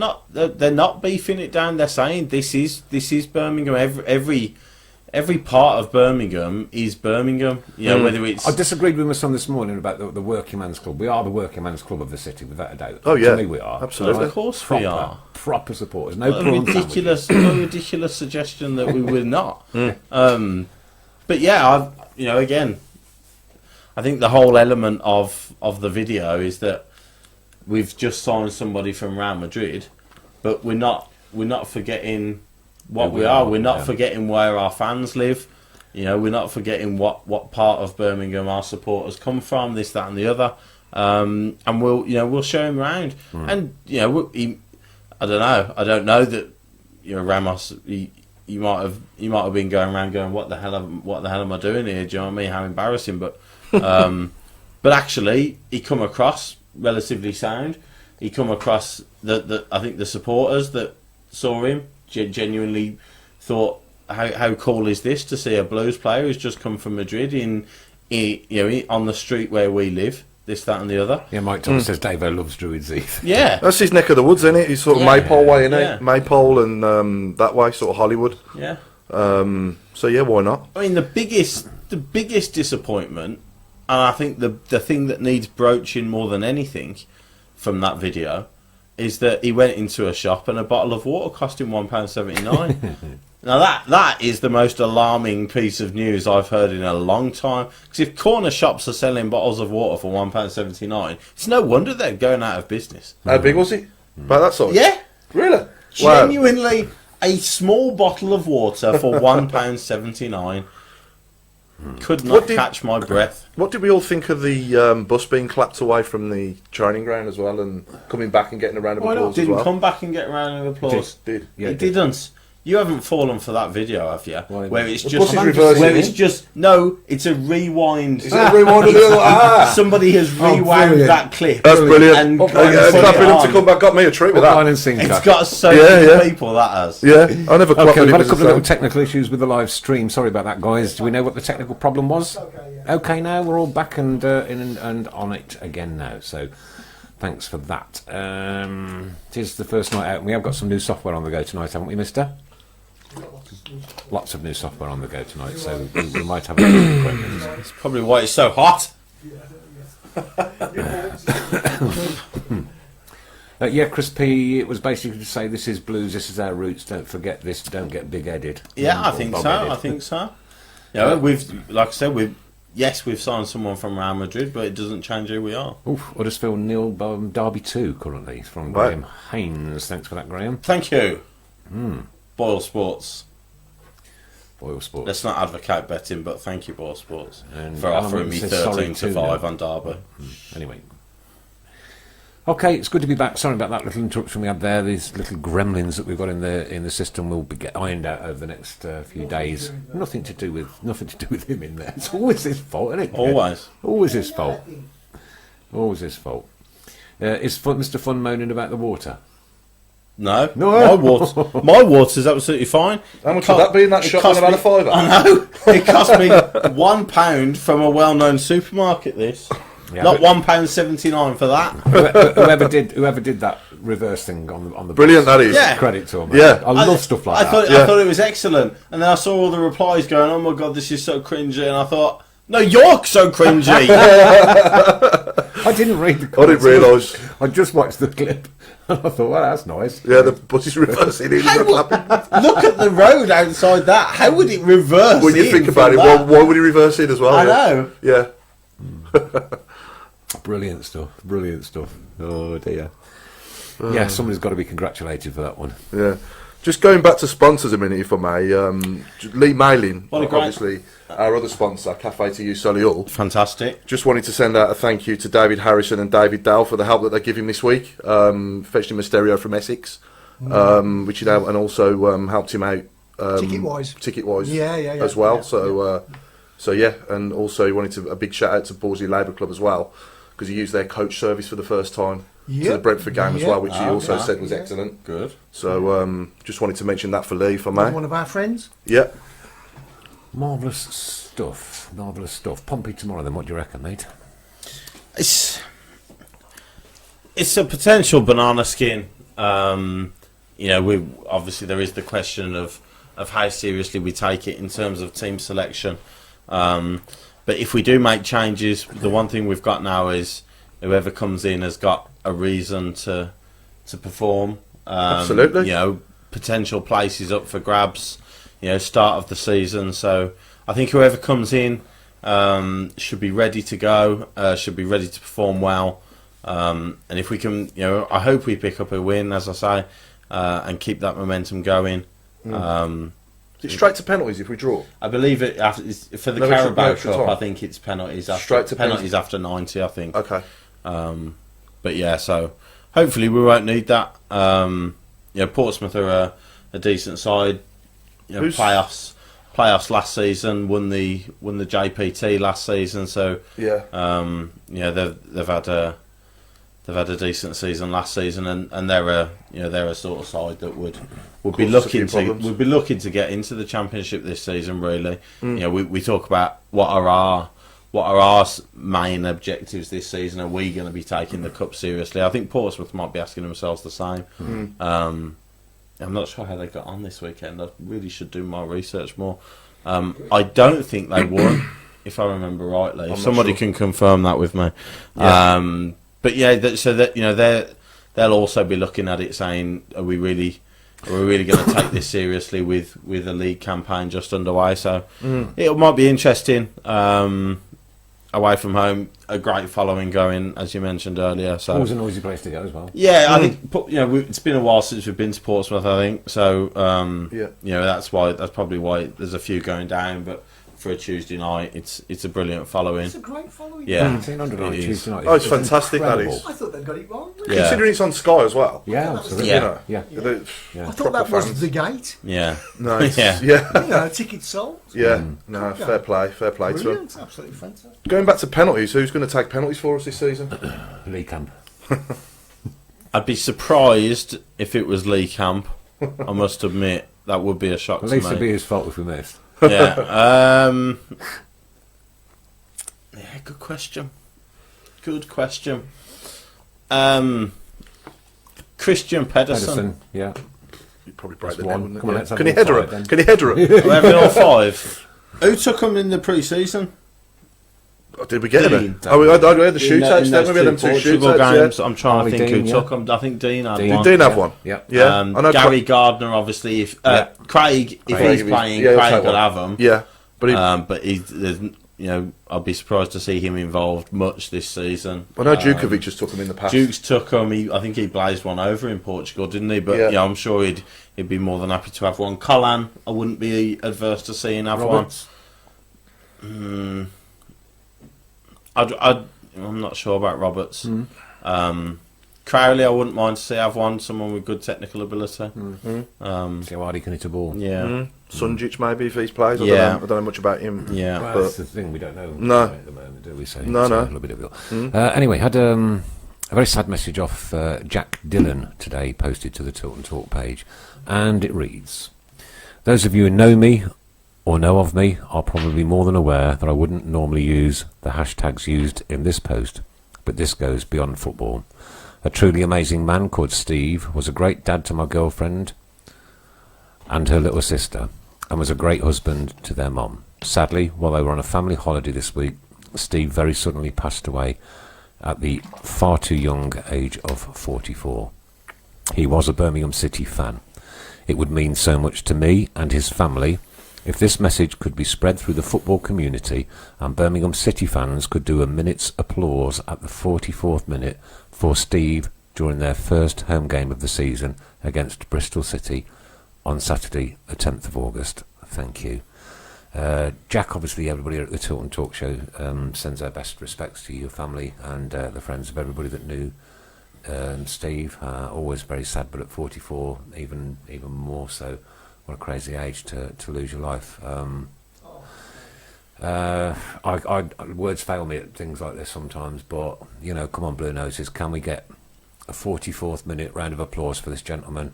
not beefing it down. They're saying this is Birmingham. Every part of Birmingham is Birmingham. You know, whether it's I disagreed with my son this morning about the working man's club. We are the working man's club of the city, without a doubt. Oh, yeah. To me we are. Absolutely. Of course we Proper, are. proper supporters. No What a prawn ridiculous, sandwiches. what a ridiculous suggestion that we were not. But yeah, again, I think the whole element of the video is that we've just signed somebody from Real Madrid, but we're not forgetting what we are. We're not forgetting where our fans live. You know, we're not forgetting what part of Birmingham our supporters come from. This, that, and the other. And we'll show him around. And I don't know that Ramos. You might have been going around going, what the hell am I doing here? Do you know what I mean? How embarrassing! But but actually, he come across relatively sound. He come across I think the supporters that saw him genuinely thought, how cool is this to see a Blues player who's just come from Madrid on the street where we live, this, that, and the other. Yeah, Mike Thomas says Davo loves Druids Heath. Yeah, That's his neck of the woods, isn't it? He's sort of Yeah. Maypole way, isn't Yeah. it? Maypole and that way, sort of Hollywood. yeah. So yeah, why not? I mean, the biggest disappointment, and I think the thing that needs broaching more than anything from that video, is that he went into a shop and a bottle of water cost him £1.79. Now that is the most alarming piece of news I've heard in a long time. Because if corner shops are selling bottles of water for £1.79, it's no wonder they're going out of business. How big was he? About that size? Yeah, Really? Wow. genuinely, a small bottle of water for £1.79 could not What did- catch my breath. What did we all think of the bus being clapped away from the training ground as well, and coming back and getting a round of applause as Didn't well? come back and get a round of applause. Did. Yeah, He it did. didn't. You haven't fallen for that video, have you? Why? Where it's The just, bus is reversing. where it's just no, it's a rewind. Is it a rewind of the other? Somebody has rewound brilliant. that clip. That's brilliant. And Clapping put it to on. come back got me a treat with Line that. and sinker. It's got so Yeah, many yeah. people that has. Yeah, I never quite Okay, we've had a believed it couple of was little the same. technical issues with the live stream. Sorry about that, guys. Do we know what the technical problem was? Okay, now we're all back and in and on it again now. So thanks for that. It is the first night out, and we have got some new software on the go tonight, haven't we, Mister? Lots of new software on the go tonight, so we might have a few equipment. That's probably why it's so hot. Yeah, Chris P. It was basically to say this is blues, this is our roots. Don't forget this. Don't get big-headed. Yeah, I Or think so. bob-headed. I think so. Yeah, we've, like I said, we've signed someone from Real Madrid, but it doesn't change who we are. Oof, Huddersfield nil, Derby 2 currently from Right. Graham Haynes. Thanks for that, Graham. Thank you. Boyle Sports. Boyle Sports. Let's not advocate betting, but thank you, Boyle Sports, And for offering Alan me says sorry 13 to too 5 now. on Derby. Anyway. Okay, it's good to be back. Sorry about that little interruption we had there. These little gremlins that we've got in the system will get ironed out over the next few days. Nothing to do with him in there. It's always his fault, isn't it? Always. Always his fault. Always his fault. Is Mr. Fun moaning about the water? No, No. my water's absolutely fine. How much would that be in that It shop? cost About me- a fiver? I know. It cost me £1 from a well-known supermarket. This, Yeah, not but- £1.79 for that. Whoever did that reverse thing on the Brilliant bus, that is. Yeah. credit to him. Yeah. I love stuff like that. I thought it was excellent, and then I saw all the replies going, "Oh my god, this is so cringy," and I thought, "No, you're so cringy." I didn't read the I comments. didn't realise. I just watched the clip. I thought, well, that's nice. Yeah, the bus is reversing. It How is would- clapping. Look at the road outside that. How would it reverse? When you in think from about it, that? why would he reverse it as well? I yeah. know. Yeah. Brilliant stuff. Brilliant stuff. Oh dear. Yeah, somebody's got to be congratulated for that one. Yeah. Just going back to sponsors a minute, if I may. Lee Mailing, What a great- obviously, our other sponsor, Cafe to You, Solihull. Fantastic. Just wanted to send out a thank you to David Harrison and David Dale for the help that they give him this week. Fetched him a stereo from Essex, which he did, and also helped him out Ticket-wise. Yeah, as well. yeah, So yeah, and also he wanted a big shout out to Borsley Labour Club as well, because he used their coach service for the first time to the Yep. Brentford game as Yep. well, which he also Okay. said was excellent. Good. So just wanted to mention that for Lee, if I may. One of our friends. Yeah. Marvellous stuff. Marvellous stuff. Pompey tomorrow then, what do you reckon, mate? It's a potential banana skin. We obviously there is the question of how seriously we take it in terms of team selection. But if we do make changes, the one thing we've got now is whoever comes in has got a reason to perform. Absolutely. Potential places up for grabs. Start of the season. So I think whoever comes in should be ready to go. Should be ready to perform well. And if we can, I hope we pick up a win, as I say, and keep that momentum going. Is it straight to penalties if we draw? I believe it for the No Carabao extra Cup. time. I think it's penalties after Straight to penalties after 90. I think. Okay. But yeah, so hopefully we won't need that. Portsmouth are a decent side. Who's- Playoffs last season, won the JPT last season. So Yeah. they've had a decent season last season, and they're a sort of side that would be Caused us a few looking problems. to get into the Championship this season. Really, we talk about what are our main objectives this season. Are we going to be taking the cup seriously? I think Portsmouth might be asking themselves the same. I'm not sure how they got on this weekend. I really should do my research more. I don't think they won, if I remember rightly. If not somebody sure. can confirm that with me. Yeah. But yeah, so that they'll also be looking at it, saying, "Are we really going to take this seriously with a league campaign just underway?" So it might be interesting. Away from home, a great following going, as you mentioned earlier. So Always a noisy place to go as well. yeah, I think it's been a while since we've been to Portsmouth. I think so. Yeah. That's probably why there's a few going down. But for a Tuesday night. It's a brilliant following. It's a great following. Yeah, 1900 on it is. Tuesday night. Oh, it's fantastic, that incredible. is. I thought they got it wrong. Yeah. Considering it's on Sky as well. Yeah, absolutely. Yeah. You know, Yeah. they- Yeah. I thought that proper was fans. the gate. Yeah, No, it's, Yeah. yeah, You know, tickets sold. yeah. No, fair play to them. Brilliant. Absolutely fantastic. Going back to penalties, who's going to take penalties for us this season? Lee Camp. I'd be surprised if it was Lee Camp. I must admit that would be a shock At to least it'd be me. his fault if we missed. Yeah, yeah. Good question. Christian Pedersen. Edison, yeah. You'd probably break That's the one. net, wouldn't Come on, it? let's have Can you all header five him? then. Can you header him? We're having all five. Who took them in the pre-season? Did we get him? Dean. Oh, we had the In shootouts, those then we had them two Portugal shootouts. games. Yeah. I'm trying to Oh, think Dean, who yeah. took them. I think Dean had Dean. one. Did Dean have one? Yeah. Yeah. I know Gary Gardner, obviously. If Craig, if Craig, he's playing, yeah, he'll Craig take will one. have them. Yeah, but he, But there's, I'd be surprised to see him involved much this season. I know Djukovic just took him in the past. Dukes took him. I think he blazed one over in Portugal, didn't he? But Yeah. I'm sure he'd be more than happy to have one. Collan, I wouldn't be adverse to seeing have Roberts. one. I'm not sure about Roberts. Crowley, I wouldn't mind to see have one. Someone with good technical ability. See how hard he can hit a ball. Yeah, Sunjic maybe if he's plays. Yeah. I don't know much about him. yeah. Well, But- that's the thing, we don't know No. at the moment, do we? So No, it's no. a little bit difficult. Anyway, had a very sad message off Jack Dillon today, posted to the Tilton Talk page, and it reads: "Those of you who know me or know of me are probably more than aware that I wouldn't normally use the hashtags used in this post, but this goes beyond football. A truly amazing man called Steve was a great dad to my girlfriend and her little sister, and was a great husband to their mom. Sadly, while they were on a family holiday this week, Steve very suddenly passed away at the far too young age of 44. He was a Birmingham City fan. It would mean so much to me and his family if this message could be spread through the football community and Birmingham City fans could do a minute's applause at the 44th minute for Steve during their first home game of the season against Bristol City on Saturday, the 10th of August. Thank you." Jack, obviously everybody at the Tilton Talk Show sends their best respects to your family and the friends of everybody that knew Steve. Always very sad, but at 44 even more so. What a crazy age to lose your life. Words fail me at things like this sometimes, but come on, Blue Noses, can we get a 44th minute round of applause for this gentleman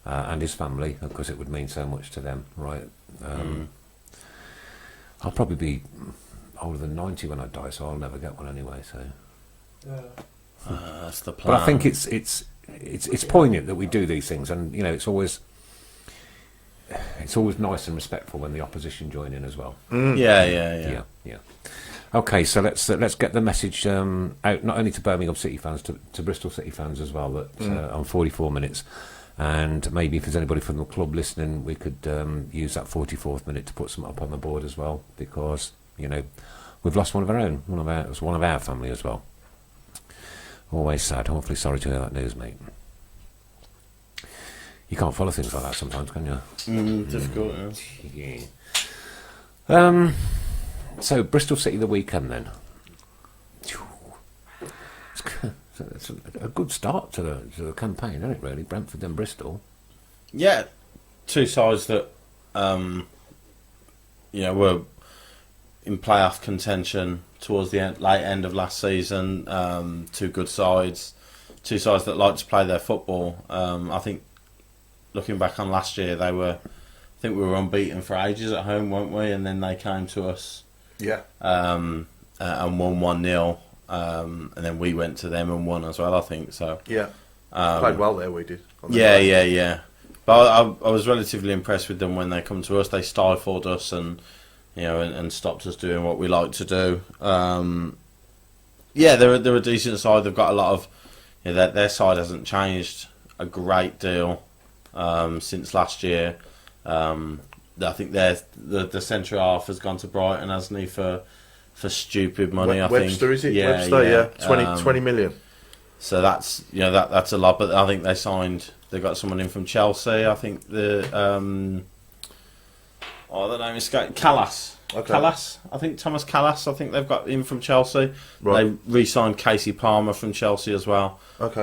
and his family, because it would mean so much to them, right? I'll probably be older than 90 when I die, so I'll never get one anyway. So, That's the plan. but I think it's poignant that we do these things, and it's always nice and respectful when the opposition join in as well. Yeah. Yeah. Okay, so let's get the message out not only to Birmingham City fans, to Bristol City fans as well. That on 44 minutes, and maybe if there's anybody from the club listening, we could use that 44th minute to put some up on the board as well, because we've lost one of our own, one of our family as well. Always sad. Awfully sorry to hear that news, mate. You can't follow things like that sometimes, can you? Difficult. Yeah. So Bristol City the weekend then. It's a good start to the campaign, isn't it? Really, Brentford and Bristol. Yeah, two sides that were in playoff contention towards the late end of last season. Two good sides, two sides that like to play their football. I think looking back on last year, I think we were unbeaten for ages at home, weren't we? And then they came to us, and won 1-0. And then we went to them and won as well, I think. So Yeah. Played well there, we did. Yeah. But I was relatively impressed with them when they come to us. They stifled us and and stopped us doing what we like to do. They're a decent side. They've got a lot of their side hasn't changed a great deal since last year. I think the centre half has gone to Brighton, hasn't he, for stupid money. I think Webster, is it? Webster, 20 million. So that's that's a lot. But I think they got someone in from Chelsea. I think the name is Callas. Okay. Callas, I think Thomas Callas. I think they've got him from Chelsea. Right. They re-signed Casey Palmer from Chelsea as well. Okay.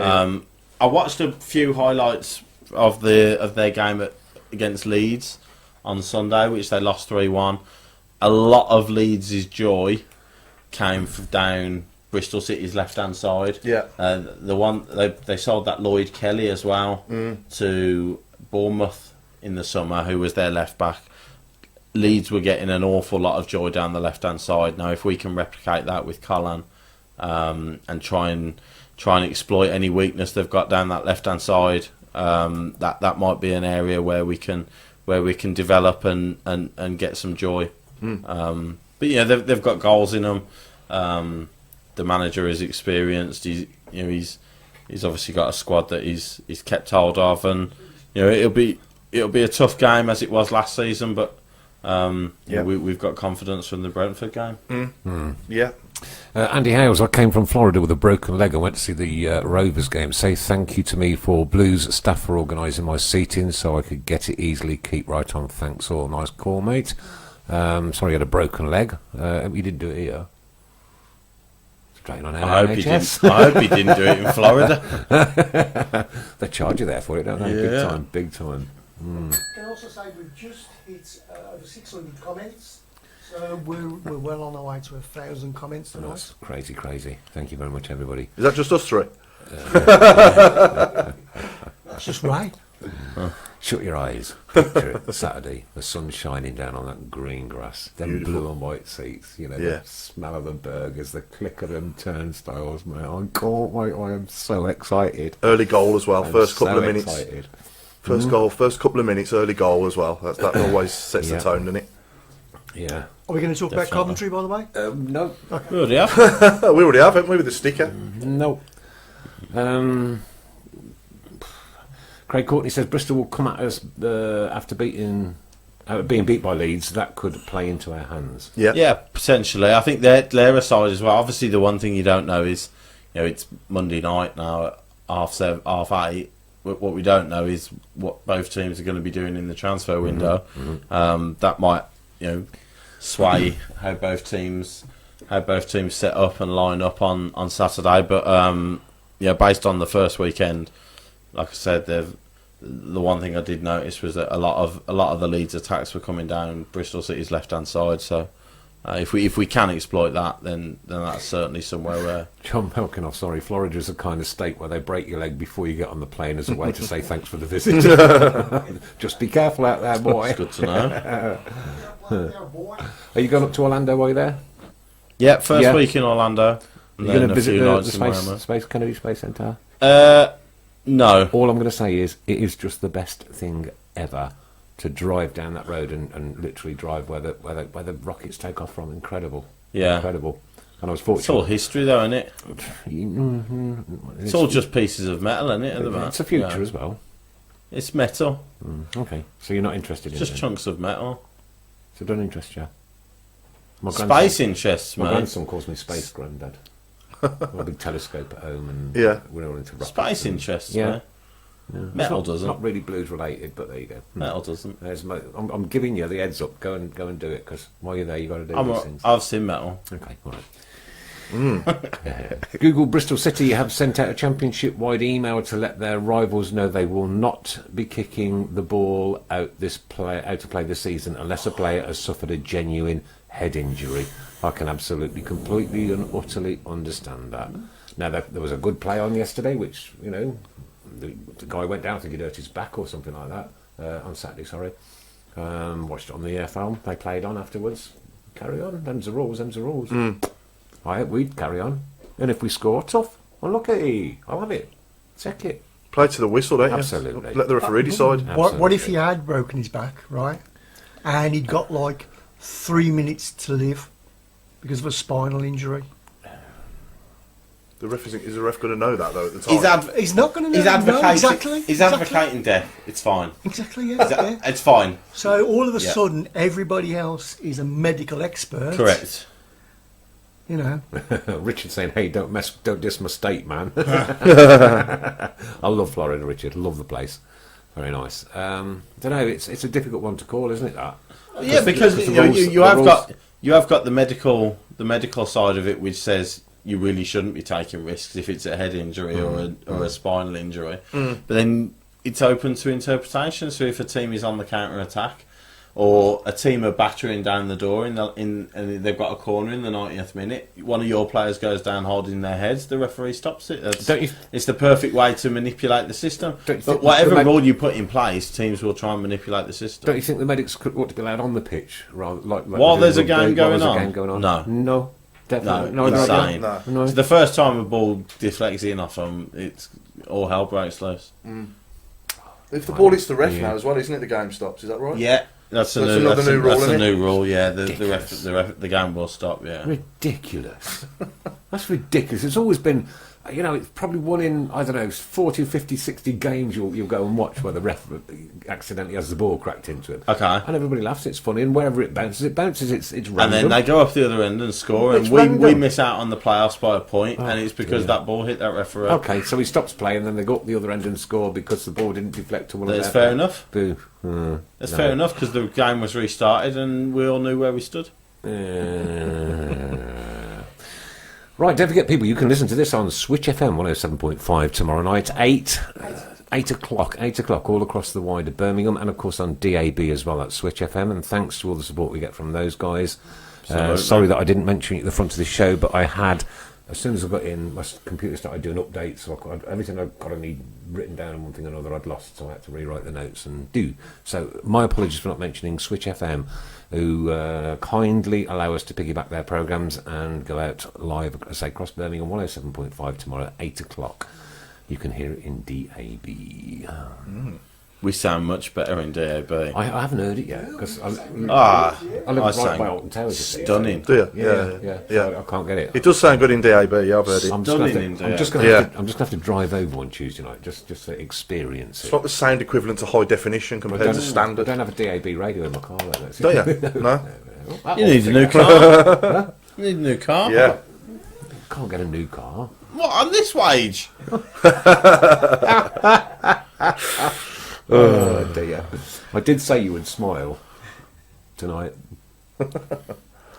I watched a few highlights of their game against Leeds on Sunday, which they lost 3-1. A lot of Leeds' joy came from down Bristol City's left-hand side. Yeah. The one they sold that Lloyd Kelly as well to Bournemouth in the summer, who was their left back. Leeds were getting an awful lot of joy down the left-hand side. Now, if we can replicate that with Colin and try and exploit any weakness they've got down that left-hand side, that might be an area where we can develop and get some joy. But yeah, they've got goals in them. The manager is experienced. He's obviously got a squad that he's kept hold of, and it'll be a tough game as it was last season. But we've got confidence from the Brentford game. Yeah. Andy Hales, I came from Florida with a broken leg. I went to see the Rovers game. Say thank you to me for Blues staff for organising my seating so I could get it easily. Keep right on. Thanks all. Nice call, mate. Sorry you had a broken leg. You didn't do it here. Straight on I NHS. hope he didn't do it in Florida. They charge you there for it, don't they? Yeah. Big time. I can also say we've just hit over 600 comments, so we're well on our way to 1,000 comments tonight. That's crazy. Thank you very much, everybody. Is that just us three? That's just right. Shut your eyes. Picture it. Saturday, the sun shining down on that green grass, them Beautiful. blue and white seats, Yeah. the smell of the burgers, the click of them turnstiles, man. I can't wait. I am so excited. Early goal as well. I'm First couple so of minutes. Excited. First goal. First couple of minutes. Early goal as well. That always sets Yeah. the tone, doesn't it? Yeah. Are we going to talk about Definitely. Coventry, by the way? No. We already have. We already have, haven't we, with the sticker? No. Craig Courtney says Bristol will come at us after being beat by Leeds. That could play into our hands. Yeah. Yeah, potentially. I think they're a side as well. Obviously, the one thing you don't know is, it's Monday night now at 7:30, 8:30. What we don't know is what both teams are going to be doing in the transfer window. That might, sway how both teams set up and line up on Saturday. But based on the first weekend, like I said, the one thing I did notice was that a lot of the Leeds attacks were coming down Bristol City's left-hand side. So if we can exploit that, then that's certainly somewhere where. John Melkinoff, sorry, Florida is the kind of state where they break your leg before you get on the plane as a way to say thanks for the visit. Just be careful out there, boy. It's good to know. Are you going up to Orlando while you're there? Yeah, first Yeah. week in Orlando. Are you going to a visit few the nights in Miami. Kennedy Space Centre? No. All I'm going to say is it is just the best thing ever to drive down that road and literally drive where the rockets take off from. Incredible. Yeah. Incredible. And I was It's all fortunate. history, though, isn't it? It's It's all just pieces of metal, isn't it? At the back? It's a future Yeah. as well. It's metal. Okay, so you're not interested It's in just it? chunks of metal. So don't interest you. My Space interests My me. grandson calls me Space Granddad. I've got a big telescope at home, and Yeah. we're all into rockets. Space and- interests Yeah. me. Yeah. It's Metal not, doesn't. Not really blues related, but there you go. Metal doesn't. I'm giving you the heads up. Go and do it, because while you're there, you got to do these things. I've seen metal. Okay, all right. Google Bristol City have sent out a championship-wide email to let their rivals know they will not be kicking the ball out to play this season unless a player has suffered a genuine head injury. I can absolutely, completely and utterly understand that. Now, there was a good play on yesterday, which, the guy went down, I think he'd hurt his back or something like that, on Saturday, sorry. Watched it on the EFL. They played on afterwards. Carry on. Them's the rules. I hope we'd carry on. And if we score, tough. Unlucky. I'll have it. Take it. Play to the whistle, don't you? Absolutely. Let the referee decide. What if he had broken his back, right? And he'd got like 3 minutes to live because of a spinal injury? Is the ref going to know that, though, at the time? He's not going to know. He's advocating. No, exactly. He's advocating death. It's fine. Exactly, yeah. It's fine. So all of a Yeah. sudden, everybly else is a medical expert. Correct. Richard saying, "Hey, don't diss my state, man." I love Florida, Richard. Love the place. Very nice. Don't know. It's a difficult one to call, isn't it? That. Yeah, because the you know, rules- you the have rules- got the medical side of it, which says you really shouldn't be taking risks if it's a head injury or a spinal injury. But then it's open to interpretation. So if a team is on the counter attack, or a team are battering down the door and they've got a corner in the 90th minute, one of your players goes down holding their heads, the referee stops it. It's the perfect way to manipulate the system. But whatever rule you put in place, teams will try and manipulate the system. Don't you think the medics ought to be allowed on the pitch rather like While there's a game while going there's a on? game going on? No. No, definitely No, no. insane. No. So the first time a ball deflects in off them, it's all hell breaks loose. If the ball hits the ref Yeah. now as well, isn't it? The game stops. Is that right? Yeah, that's That's another new rule, That's a isn't it? new rule. Yeah, the game will stop. Yeah. Ridiculous. That's ridiculous. It's always been, it's probably one in, I don't know, 40, 50, 60 games you'll go and watch where the ref accidentally has the ball cracked into him. Okay. And everybody laughs, it's funny, and wherever it bounces, it's random. And then they go off the other end and score, It's and we random. miss out on the playoffs by a point, and it's because that ball hit that referee. Okay, so he stops playing, then they go up the other end and score because the ball didn't deflect to one of That's their fair enough. Boo. That's No. fair enough because the game was restarted, and we all knew where we stood. Right, don't forget, people, you can listen to this on Switch FM 107.5 tomorrow night, 8 o'clock, all across the wider Birmingham, and of course on DAB as well, that's Switch FM, and thanks to all the support we get from those guys. Sorry that I didn't mention it at the front of the show, but I had, as soon as I got in, my computer started doing updates, so everything I'd got any written down and one thing or another I'd lost, so I had to rewrite the notes and do. So my apologies for not mentioning Switch FM, who kindly allow us to piggyback their programmes and go out live, say, across Birmingham 107.5 tomorrow at 8 o'clock. You can hear it in DAB. We sound much better in DAB. I haven't heard it yet, because I live I right sang by Alton Towers, you see, stunning. Do you? Yeah. Yeah. So I can't get it. It does sound good in DAB. Yeah, I've heard it. I'm just going Stunning to in have DAB. to drive over one Tuesday night just to experience it. It's like the sound equivalent to high definition compared to standard. I don't have a DAB radio in my car. Do you? No. You need a new car. You need a new car. Yeah. Can't get a new car. What, on this wage? Oh dear. I did say you would smile tonight.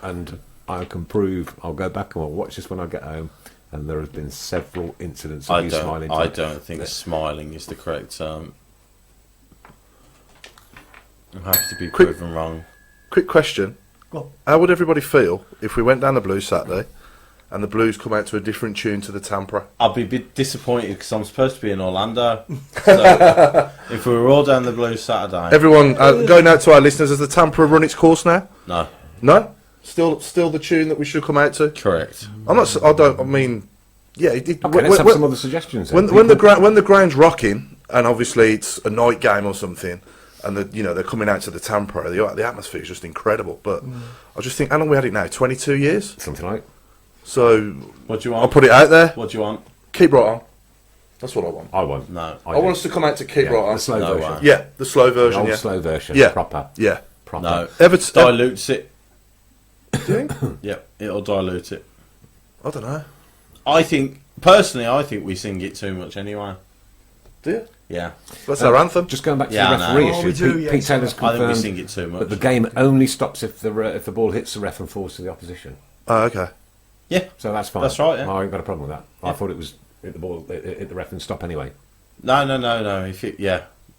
And I can prove, I'll go back and I'll watch this when I get home, and there have been several incidents of you smiling. I don't think smiling is the correct term. I'm happy to be Quick- proven wrong. Quick question. Go on. How would everybody feel if we went down the Blues Saturday and the Blues come out to a different tune to the Tampere? I'll be a bit disappointed because I'm supposed to be in Orlando. So if we were all down the Blues Saturday, Everyone, going out to our listeners, has the Tampere run its course now? no, No? Still the tune that we should come out to? correct. I'm not. I don't. I mean, yeah. Okay, let's have some other suggestions. then. when the ground's rocking, and obviously it's a night game or something, and they're coming out to the Tampere, the atmosphere is just incredible. But I just think, how long we had it now? 22 years. Something like. So What do you I'll want? put it out there. What do you want? Keep right on. That's what I want. I won't. No. I want us to come out to keep right on. The slow No version. way. Yeah, the slow The version. old Yeah, slow version. Yeah. Proper. yeah. Proper. No. Everton. Dilutes it. Yep, it'll dilute it. I don't know. I think we sing it too much anyway. Do you? Yeah, That's our anthem. Just going back to Yeah, the I know. referee Oh, we issue, do, Pete yes. Taylor's I think we confirmed sing it too much. that the game only stops if the ball hits the ref and falls to the opposition. Oh, okay. Yeah, So that's fine. That's right, yeah. I ain't got a problem with that. I thought it was hit the ball, hit the ref and stop anyway. no.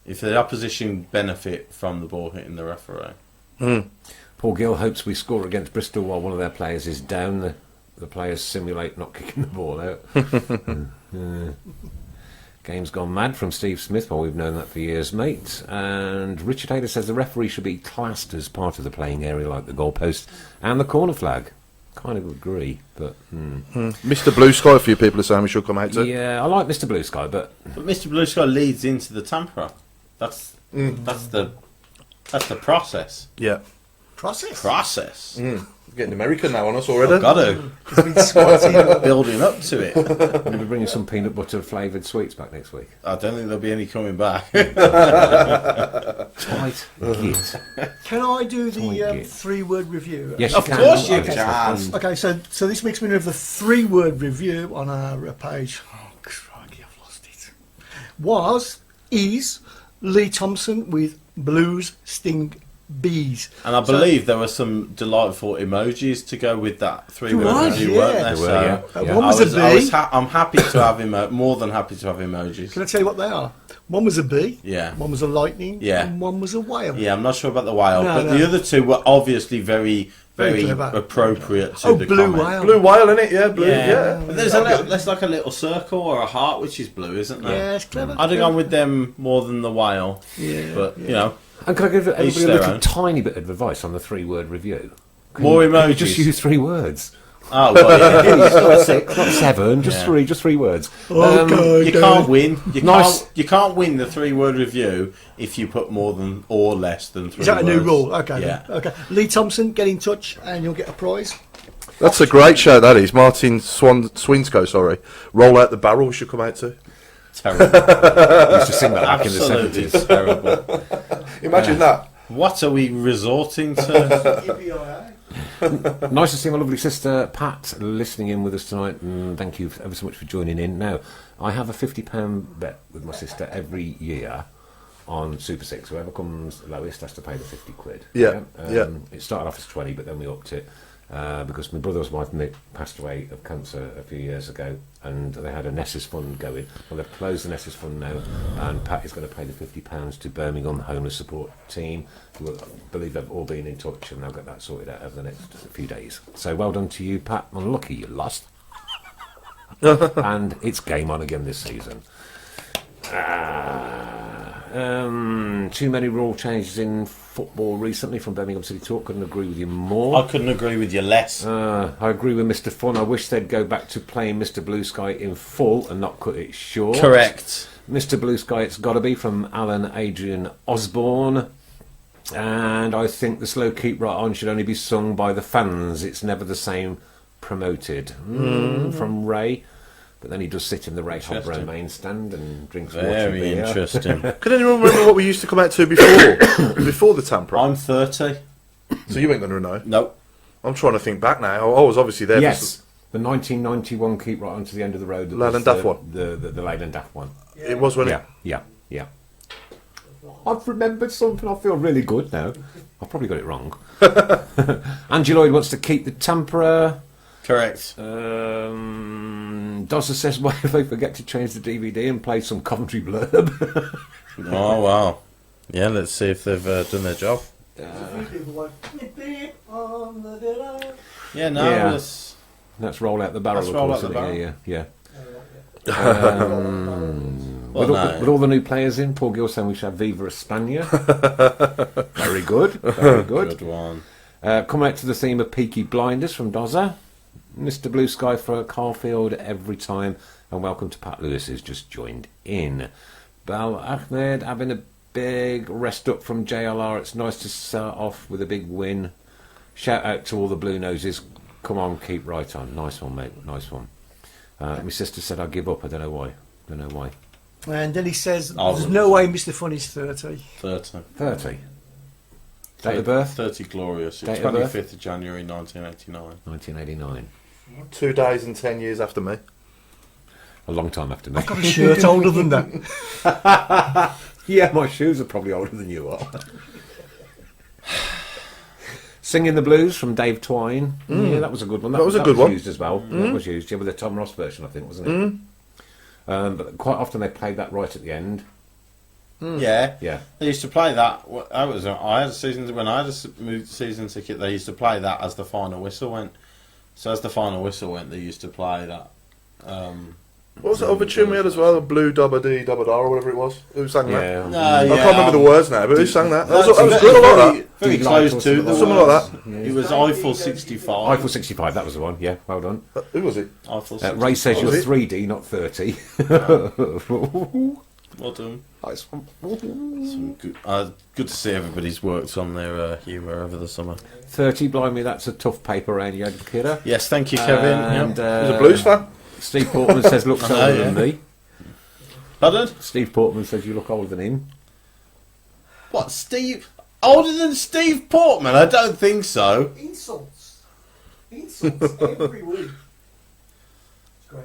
If the opposition benefit from the ball hitting the referee, Paul Gill hopes we score against Bristol while one of their players is down. The players simulate not kicking the ball out. Game's gone mad from Steve Smith. Well, we've known that for years, mate. And Richard Hayter says the referee should be classed as part of the playing area, like the goalpost and the corner flag. Kind of agree, but Mr. Blue Sky, a few people are saying we should come out to. yeah, I like Mr. Blue Sky, but but Mr. Blue Sky leads into the Tampere. That's the process. Yeah. Process. Getting American now on us already. Got to It's been squatting. building up to it. we'll be bringing some peanut butter flavoured sweets back next week. I don't think there'll be any coming back. Tight git. Can I do the Toy git. 3-word review? Yes, Of you can. course you Okay, can. Okay, so this makes me know of the 3-word review on our page. Oh, crikey, I've lost it. Was, is, Lee Thompson with Blues Sting Bees. And I believe there were some delightful emojis to go with that three-word was, review, yeah. weren't there? There were, So yeah. One was a bee. I'm happy to have more than happy to have emojis. Can I tell you what they are? One was a bee. Yeah. One was a lightning. Yeah. And one was a whale. Yeah, I'm not sure about the whale, No, but no. the other two were obviously very, Very very clever. appropriate to Oh, the blue comment. whale. Blue whale, innit? Yeah, blue. Yeah, Yeah. but there's like a little circle or a heart which is blue, isn't there? Yeah, it's clever. I'd have gone with them more than the whale. Yeah, But yeah. you know, And can I give everybody a their little own. tiny bit of advice on the 3-word review? More Can you emojis. just use 3 words. Oh, well, yeah. Not 6, not 7, just Yeah. 3, just 3 words. Okay. You can't win. Nice. You can't win the 3-word review if you put more than or less than 3 Is that a words. new rule? Okay. Yeah. Okay. Lee Thompson, get in touch and you'll get a prize. That's a great show, that is. Martin Swinscoe, sorry. Roll Out the Barrel, we should come out to. Terrible. Used to sing that back in the Absolutely 70s. terrible. Imagine that. What are we resorting to? Nice to see my lovely sister Pat listening in with us tonight, and thank you ever so much for joining in. Now, I have a £50 bet with my sister every year on Super 6. Whoever comes lowest has to pay the 50 quid. Yeah, yeah. It started off as 20, but then we upped it because my brother's wife Nick passed away of cancer a few years ago, and they had a Nessus fund going. Well, they've closed the Nessus fund now, and Pat is going to pay the £50 to Birmingham Homeless Support Team, who I believe they've all been in touch, and they'll get that sorted out over the next few days. So well done to you, Pat. Unlucky you lost. And it's game on again this season. Too many rule changes in football recently from Birmingham City Talk. Couldn't agree with you more. I couldn't agree with you less. I agree with Mr. Fun. I wish they'd go back to playing Mr. Blue Sky in full and not cut it short. Correct. Mr. Blue Sky, it's got to be from Alan Adrian Osborne. And I think the slow keep right on should only be sung by the fans. It's never the same promoted. From Ray. But then he does sit in the Ray Hobro main stand and drinks water. Very beer. interesting. Can anyone remember what we used to come out to before? Before the Tampere? I'm 30. So you ain't going to know. Nope. I'm trying to think back now. I was obviously there. Yes, the 1991 keep right onto the end of the road. That Lane was and Daft the- one? The Lane and Daft one. It was when Yeah, yeah. I've remembered something. I feel really good now. I've probably got it wrong. Angie Lloyd wants to keep the Tampere. Correct. Dozza says, why if they forget to change the DVD and play some Coventry blurb? Oh, wow. Yeah, let's see if they've done their job. Yeah, no, Yeah. let's... Let's roll out the barrel. Let's of roll course, out the isn't it? barrel. Yeah. Well, no. With all the new players in, Paul Gill saying we should have Viva España. Very good. Very good. Good one. Coming out to the theme of Peaky Blinders from Dozza. Mr. Blue Sky for Carfield every time. And welcome to Pat Lewis, who's just joined in. Bal Ahmed having a big rest up from JLR. It's nice to start off with a big win. Shout out to all the Blue Noses. Come on, keep right on. Nice one, mate. Nice one. My sister said I'd give up. I don't know why. And then he says, Oh, there's no way Mr. Fun is 30. 30. 30. Date of birth? 30 glorious. Date of birth? 25th of January 1989. 1989. 2 days and 10 years after me. A long time after me. Got a shirt older than that. Yeah, my shoes are probably older than you are. Singing the Blues from Dave Twine. Yeah, that was a good one. That was a good one. Used as well. That was used, yeah, with the Tom Ross version, I think, wasn't it? But quite often they played that right at the end. Yeah. Yeah. They used to play that. I had a season when I had a season ticket. They used to play that as the final whistle went. So as the final whistle went, they used to play that. What was that other tune we had as well? Blue Dabba Dee Dabba Da or whatever it was. Who sang that? Yeah. No, I can't remember the words now, but who sang that? That was That's good, I like that. Very Delight close or to the something like words. It was Eiffel 65. Eiffel 65, that was the one. Yeah, well done. Who was it? Eiffel 65. Ray says you're Was it? 3D, not 30. Well done. Nice one. Some good to see everybody's worked on their humour over the summer. 30, blimey, that's a tough paper around your head, kidder. Yes, thank you, Kevin. And, Yeah. He was a blues fan. Steve Portman says looks I know, older yeah. than me. Pardon? Steve Portman says you look older than him. What, Steve? Older than Steve Portman? I don't think so. Insults. Insults every week. It's great.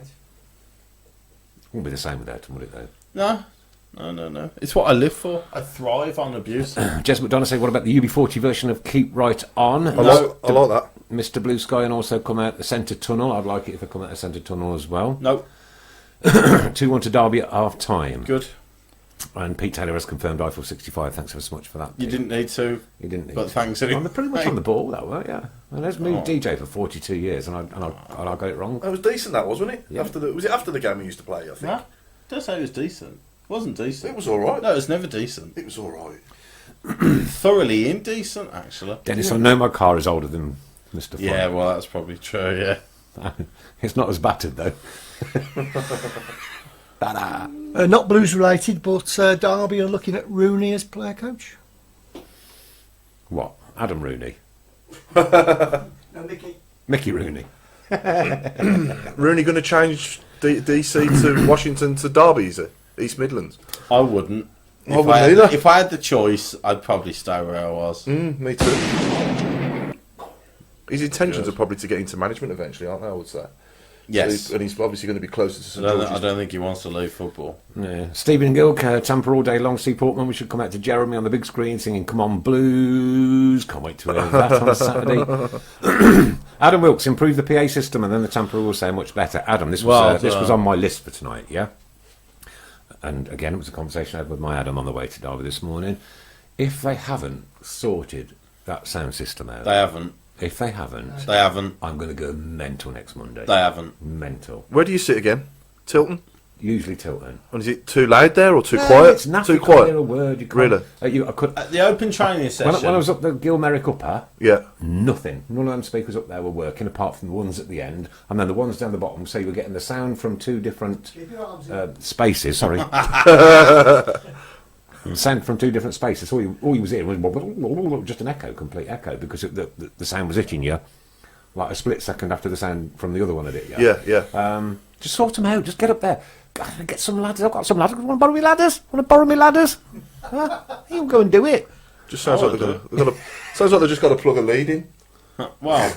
Wouldn't be the same without him, would it, though? No. No. It's what I live for. I thrive on abuse. Jess McDonough said, what about the UB40 version of Keep Right On? I like that. Mr. Blue Sky and also come out the centre tunnel. I'd like it if they come out the centre tunnel as well. No. 2-1 to Derby at half time. Good. And Pete Taylor has confirmed Eiffel 65. Thanks ever so much for that. You Pete. didn't need to. You didn't need But to. thanks anyway. I'm pretty much on the ball, though, weren't you? And there's me DJ for 42 years, and I got it wrong. That was decent, that was, wasn't it? Yeah. Was it after the game we used to play, I think? No. Don't say it was decent. It wasn't decent. It was alright. No, it was never decent. It was alright. Thoroughly indecent, actually. Dennis, I know my car is older than Mr. Fun. Yeah, well, that's probably true, yeah. It's not as battered, though. Ta-da. Not Blues related, but Derby are looking at Rooney as player coach. What? Adam Rooney? No, Mickey. Mickey Rooney? Rooney going to change DC to Washington to Derby, is it? East Midlands? I wouldn't. I wouldn't either. If I had the choice, I'd probably stay where I was. Me too. His intentions are probably to get into management eventually, aren't they, I would say? Yes. So and he's obviously going to be closer to St I George's. don't think he wants to leave football. Yeah. Stephen Gilk, Tampa all day long. See Portman. We should come out to Jeremy on the big screen singing "Come On Blues." Can't wait to hear that on Saturday. Adam Wilkes, improve the PA system, and then the Tampa will say much better. Adam, this was on my list for tonight. Yeah. And again, it was a conversation I had with my Adam on the way to Derby this morning. If they haven't sorted that sound system out, They haven't. if they haven't, They haven't. I'm going to go mental next Monday. They haven't. Mental. Where do you sit again? Tilton? Usually Tilton. And is it too loud there or too No, quiet? It's naff. Too You can't hear quiet? a word. You can't, Really? I could. At the open training session. When I was up the Gilmerick Upper, Yeah. nothing. None of them speakers up there were working, apart from the ones at the end, and then the ones down the bottom. So you were getting the sound from two different spaces. Sorry, sound from two different spaces. All you was hearing was just an echo, complete echo, because the sound was hitting you like a split second after the sound from the other one had hit you. Yeah. Just sort them out. Just get up there. Get some ladders. I've got some ladders. Want to borrow me ladders? Want to borrow me ladders? Huh? You go and do it. Just sounds like sounds like they've just got to plug a lead in. Well,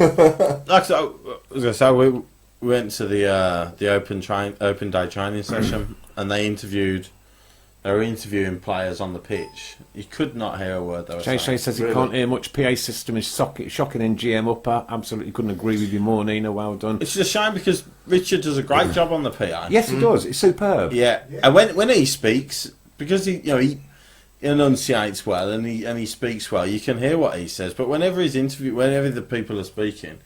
like I was going to say, we went to the open day training session, and they were interviewing players on the pitch. You could not hear a word they were Shay saying. says he can't hear much. PA system is shocking in GM Upper. Absolutely couldn't agree with you more, Nina. Well done. It's a shame because Richard does a great job on the PA. Yes, he does. It's superb. Yeah, and when he speaks, because he enunciates well and he speaks well, you can hear what he says. But whenever the people are speaking,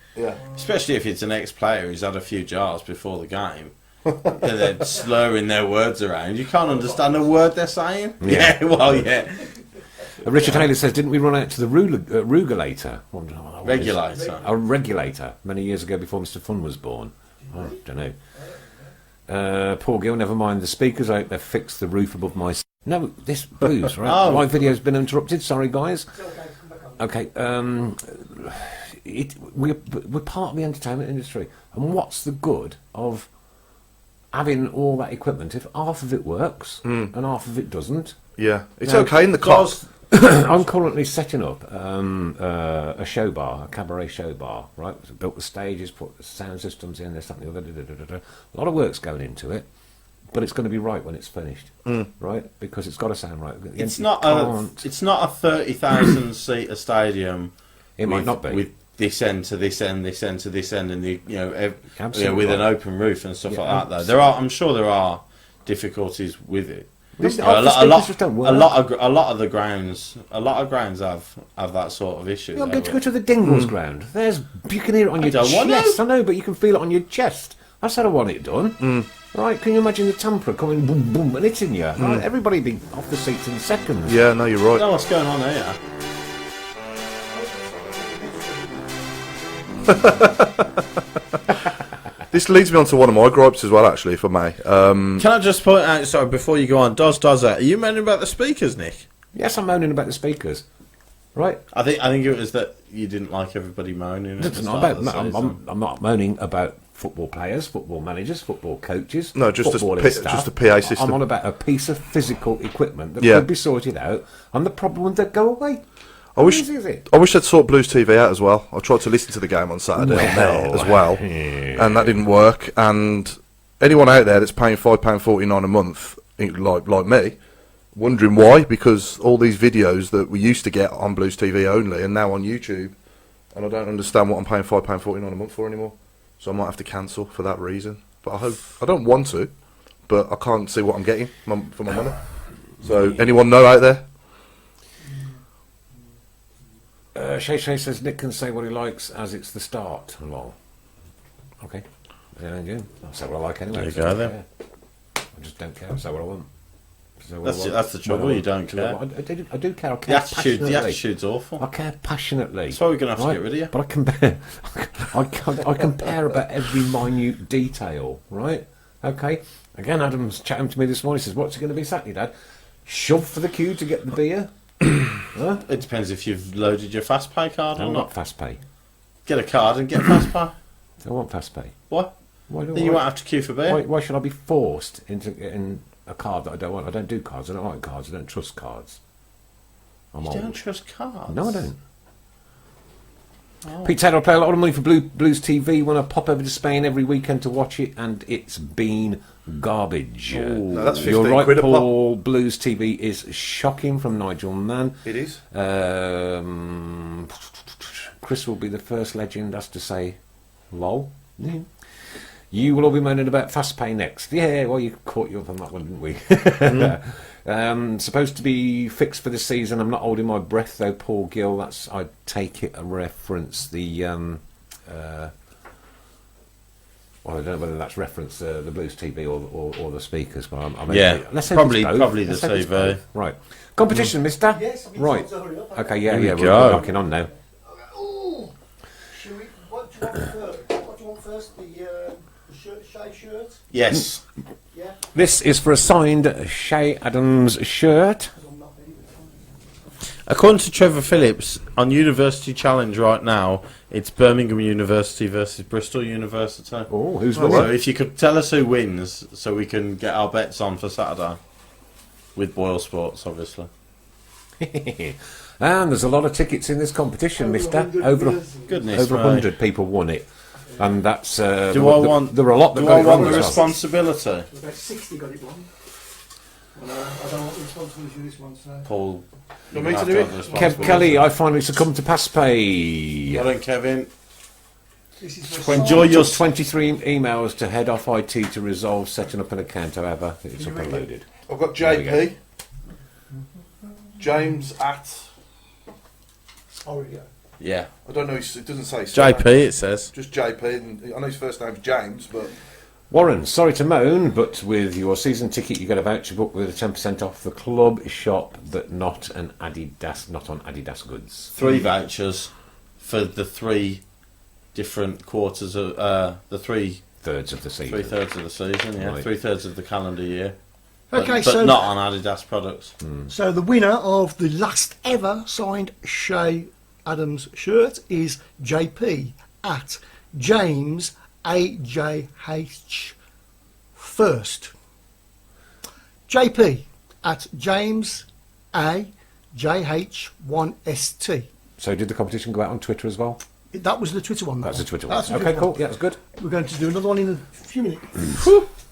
especially if it's an ex-player who's had a few jars before the game, and they're slurring their words around, you can't understand a word they're saying. Yeah. Yeah. Richard Taylor says, didn't we run out to the Rugulator? Regulator. A regulator many years ago before Mr. Fun was born. I don't know. Paul Gill, never mind the speakers. I hope they've fixed the roof above my... No, this blues, right? Oh. My video's been interrupted. Sorry, guys. Okay. We're part of the entertainment industry. And what's the good of having all that equipment if half of it works and half of it doesn't? Yeah. It's No, okay in the car. I'm currently setting up a show bar, a cabaret show bar, right? So built the stages, put the sound systems in, this, that, and the other. A lot of work's going into it, but it's going to be right when it's finished, right? Because it's got to sound right. It's not a 30,000 seater stadium. It might not be. With this end to this end, this end to this end, and Absolutely with an right. open roof and stuff like that. Though I'm sure there are difficulties with it. This- You know, the speakers just don't work. a lot of grounds have that sort of issue. You're there, going to go but- to the Dingles ground. You can hear it on your don't want chest. to. I know, but you can feel it on your chest. That's how I want it done. Right? Can you imagine the tamper coming boom, boom, and hitting you? Right? Everybody be off the seats in seconds. Yeah, no, you're I right. don't know what's going on here. This leads me on to one of my gripes as well, actually, if I may. Can I just point out, sorry, before you go on, does are you moaning about the speakers, Nick? Yes, I'm moaning about the speakers. Right? I think it was that you didn't like everybody moaning. At the It's start not of the about, season. I'm not moaning about football players, football managers, football coaches. No, just a footballing P- staff. just a PA system. I'm on about a piece of physical equipment that Yeah. could be sorted out, and the problem would that go away. I wish How easy is it? they'd sort Blues TV out as well. I tried to listen to the game on Saturday on there as well, and that didn't work. And anyone out there that's paying £5.49 a month, like me, wondering why, because all these videos that we used to get on Blues TV only are now on YouTube, and I don't understand what I'm paying £5.49 a month for anymore. So I might have to cancel for that reason. But I don't want to, but I can't see what I'm getting for my money. So anyone know out there? Shay says Nick can say what he likes as it's the start. Lol. Okay. Yeah, I'll say what I like anyway. There you go then. I just don't care. I'll say what I want. That's the trouble. You don't care. I do care. I care passionately. The attitude's awful. I care passionately. That's why we're going to have to get rid of you. But I compare about every minute detail, right? Okay. Again, Adam's chatting to me this morning. He says, "What's it going to be Saturday, Dad? Shove for the queue to get the beer." Huh? It depends if you've loaded your fast pay card or I'm not. not fast pay. Get a card and get fast pay. I want fast pay. What? Why do Then you won't have to queue for beer. Why should I be forced into getting a card that I don't want? I don't do cards. I don't like cards. I don't trust cards. I'm You old. don't trust cards? No, I don't. Oh. Pete Taylor, I play a lot of money for Blues TV when I pop over to Spain every weekend to watch it, and it's been garbage. No, that's 15 You're right, quid a pop. Paul. Blues TV is shocking from Nigel Mann. It is. Chris will be the first legend, as to say, lol. Yeah. You will all be moaning about fast pay next. Yeah, well, you caught you up on that one, didn't we? Supposed to be fixed for the season. I'm not holding my breath, though, Paul Gill. That's, I take it, a reference. Well, I don't know whether that's reference the Blues TV or the speakers. But let's hope probably it's both. probably the Let's hope it's TV. both. Right. Competition, mister? Yes, I'm Right. to hurry up. Okay, yeah, Here we we're go. knocking on now. Ooh. What do you want first? What do you want first? The Shay shirt? Yes. Yeah? This is for a signed Shay Adams shirt. According to Trevor Phillips, on University Challenge right now, it's Birmingham University versus Bristol University. Oh, who's So winning? if you could tell us who wins, so we can get our bets on for Saturday. With Boyle Sports, obviously. And there's a lot of tickets in this competition, mister. Over Goodness over me. 100 people won it. And that's... Do I want? There were a lot that Do got I it want wrong the as well. responsibility? About 60 got it wrong. Well, I don't want the responsibility for this one, so. Paul, You want me have to do have it? the Kev responsibility. Kelly, I finally succumbed to pass pay. Well done, Kevin. This is for Enjoy signed- your 23 emails to head off IT to resolve setting up an account, however, it's up and loaded. I've got There we go. JP. James at... Oh, yeah. Yeah. I don't know, it doesn't say... JP, it says. Just JP, and I know his first name's James, but... Warren, sorry to moan, but with your season ticket you get a voucher book with a 10% off the club shop, but not on Adidas goods. 3 vouchers for the 3 different quarters of the 3 Thirds of the season. 3/3 of the season. Yeah, Right. 3/3 of the calendar year. Okay, but so not on Adidas products. So the winner of the last ever signed Shay Adams shirt is JP at James AJH first. JP at James AJH1ST. So did the competition go out on Twitter as well? That was the Twitter one. That's the Twitter one. That's the Okay, Twitter cool. one. Yeah, that's good. We're going to do another one in a few minutes.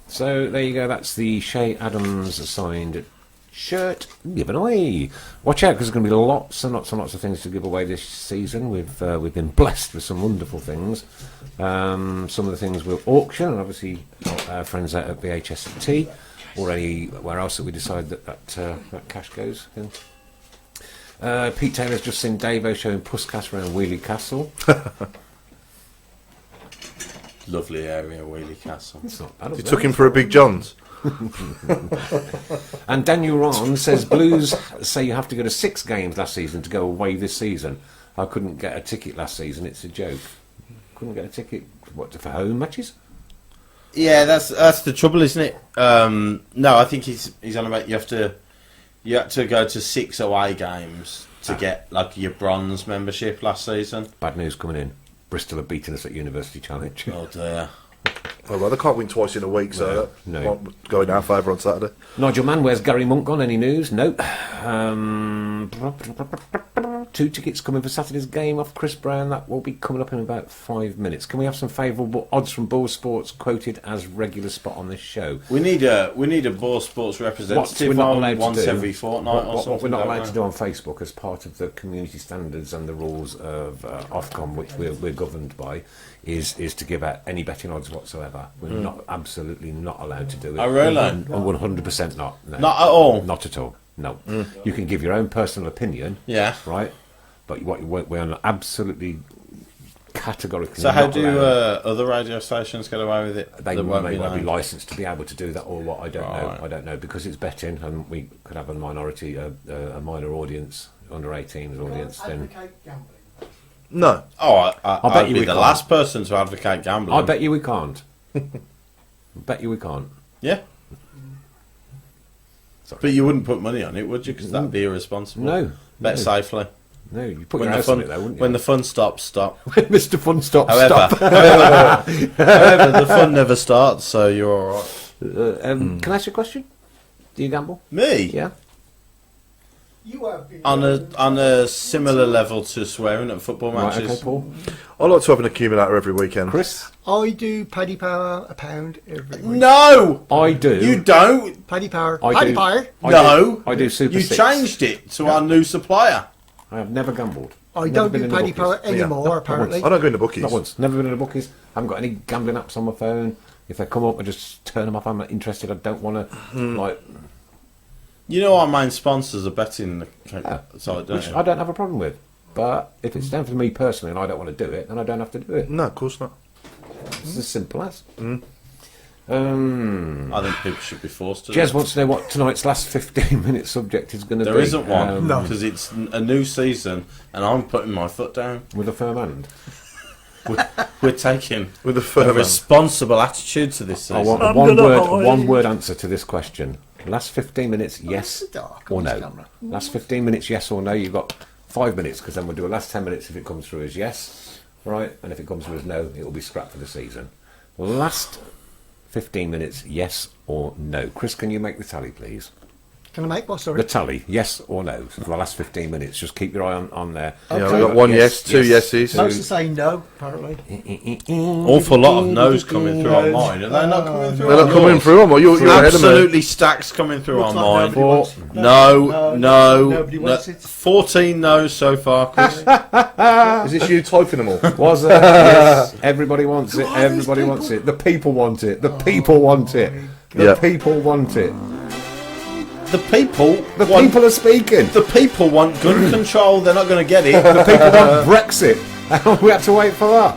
So there you go. That's the Shay Adams signed shirt given away. Watch out, because there's going to be lots and lots and lots of things to give away this season. We've been blessed with some wonderful things. Some of the things we'll auction, and obviously our friends out at BHST or anywhere else that we decide that cash goes. In. Pete Taylor's just seen Davo showing Puskas around Wheelie Castle. Lovely area, Wheelie Castle. It's not bad. You took him for a Big John's. And Daniel Ron says Blues say you have to go to 6 games last season to go away this season. I couldn't get a ticket last season. It's a joke. Couldn't get a ticket. What, for home matches? Yeah, that's the trouble, isn't it? No, I think he's on about you had to go to 6 away games to get like your bronze membership last season. Bad news coming in. Bristol have beaten us at University Challenge. Oh dear. Oh, well, they can't win twice in a week, so No. that won't go in our favour on Saturday. Nigel Mann, where's Gary Monk gone? Any news? No. 2 tickets coming for Saturday's game off Chris Brown. That will be coming up in about 5 minutes. Can we have some favourable odds from Ball Sports quoted as regular spot on this show? We need a Ball Sports representative We're not allowed once to do, every fortnight or what something. we're not don't allowed we? to do on Facebook as part of the community standards and the rules of Ofcom, which we're governed by, is to give out any betting odds whatsoever. We're not absolutely not allowed to do it. Oh, really? 100% not. No. Not at all? Not at all. No. You can give your own personal opinion. Yeah. Right. But we're absolutely categorically. So how not do allowed. other radio stations get away with it? They That won't may well be named? licensed to be able to do that, or what? I don't know. Right. I don't know, because it's betting, and we could have a minority, a minor audience, under 18s audience. Then No. Oh, bet I'd you be we the can't. last person to advocate gambling. I bet you we can't. Bet you we can't. Yeah. Sorry. But you wouldn't put money on it, would you? Because that'd be irresponsible. No. Bet no. safely. No, you put When your the house fun, on it, though, wouldn't you? when the fun stops, stop. Mr. Fun stop. However, however, the fun never starts, so you're all right. Can I ask you a question? Do you gamble? Me? Yeah. On a similar level to swearing at football Right, matches. okay, Paul. I like to have an accumulator every weekend. Chris? I do Paddy Power £1 every week. No, I do. you don't. Paddy Power. I Paddy do. Power. No, I do Super You 6. changed it to our new supplier. I have never gambled. I Never don't been do in the Paddy bookies. Power anymore, apparently. I don't go in the bookies. Not once. Never been in the bookies. I haven't got any gambling apps on my phone. If they come up, I just turn them off. I'm not interested. I don't want to, like... You know our main sponsors are betting Yeah, side, don't which you? I don't have a problem with. But if it's down to me personally and I don't want to do it, then I don't have to do it. No, of course not. It's as simple as. I think people should be forced to. Jez wants to know what tonight's last 15-minute subject is going to be. There isn't one No. because it's a new season, and I'm putting my foot down. With a firm hand. We're taking With a a firm hand. responsible attitude to this I season. want one word answer to this question. Last 15 minutes, yes dark or on this no? camera. Last 15 minutes, yes or no? You've got 5 minutes, because then we'll do a last 10 minutes if it comes through as yes, right? And if it comes through as no, it will be scrapped for the season. Last 15 minutes, yes or no? Chris, can you make the tally, please? Can I make what, The sorry? tally, yes or no, for the last 15 minutes. Just keep your eye on there. Yeah, Okay. we've got one yes, two yeses. Most are saying no, apparently. Awful lot of no's coming through on mine. Are they not coming through? They're on not coming yours? through on. Well, you're ahead of me. Absolutely stacks coming through Looks on like mine. nobody wants it. No, nobody wants it. 14 no's so far, Chris. Is this you typing them all? Was it? Yes. Everybody wants it. Everybody wants it. The people want it. The people want it. The Yeah. people want it. The people The want, people are speaking. the people want gun control. They're not going to get it. The people want Brexit. We have to wait for that.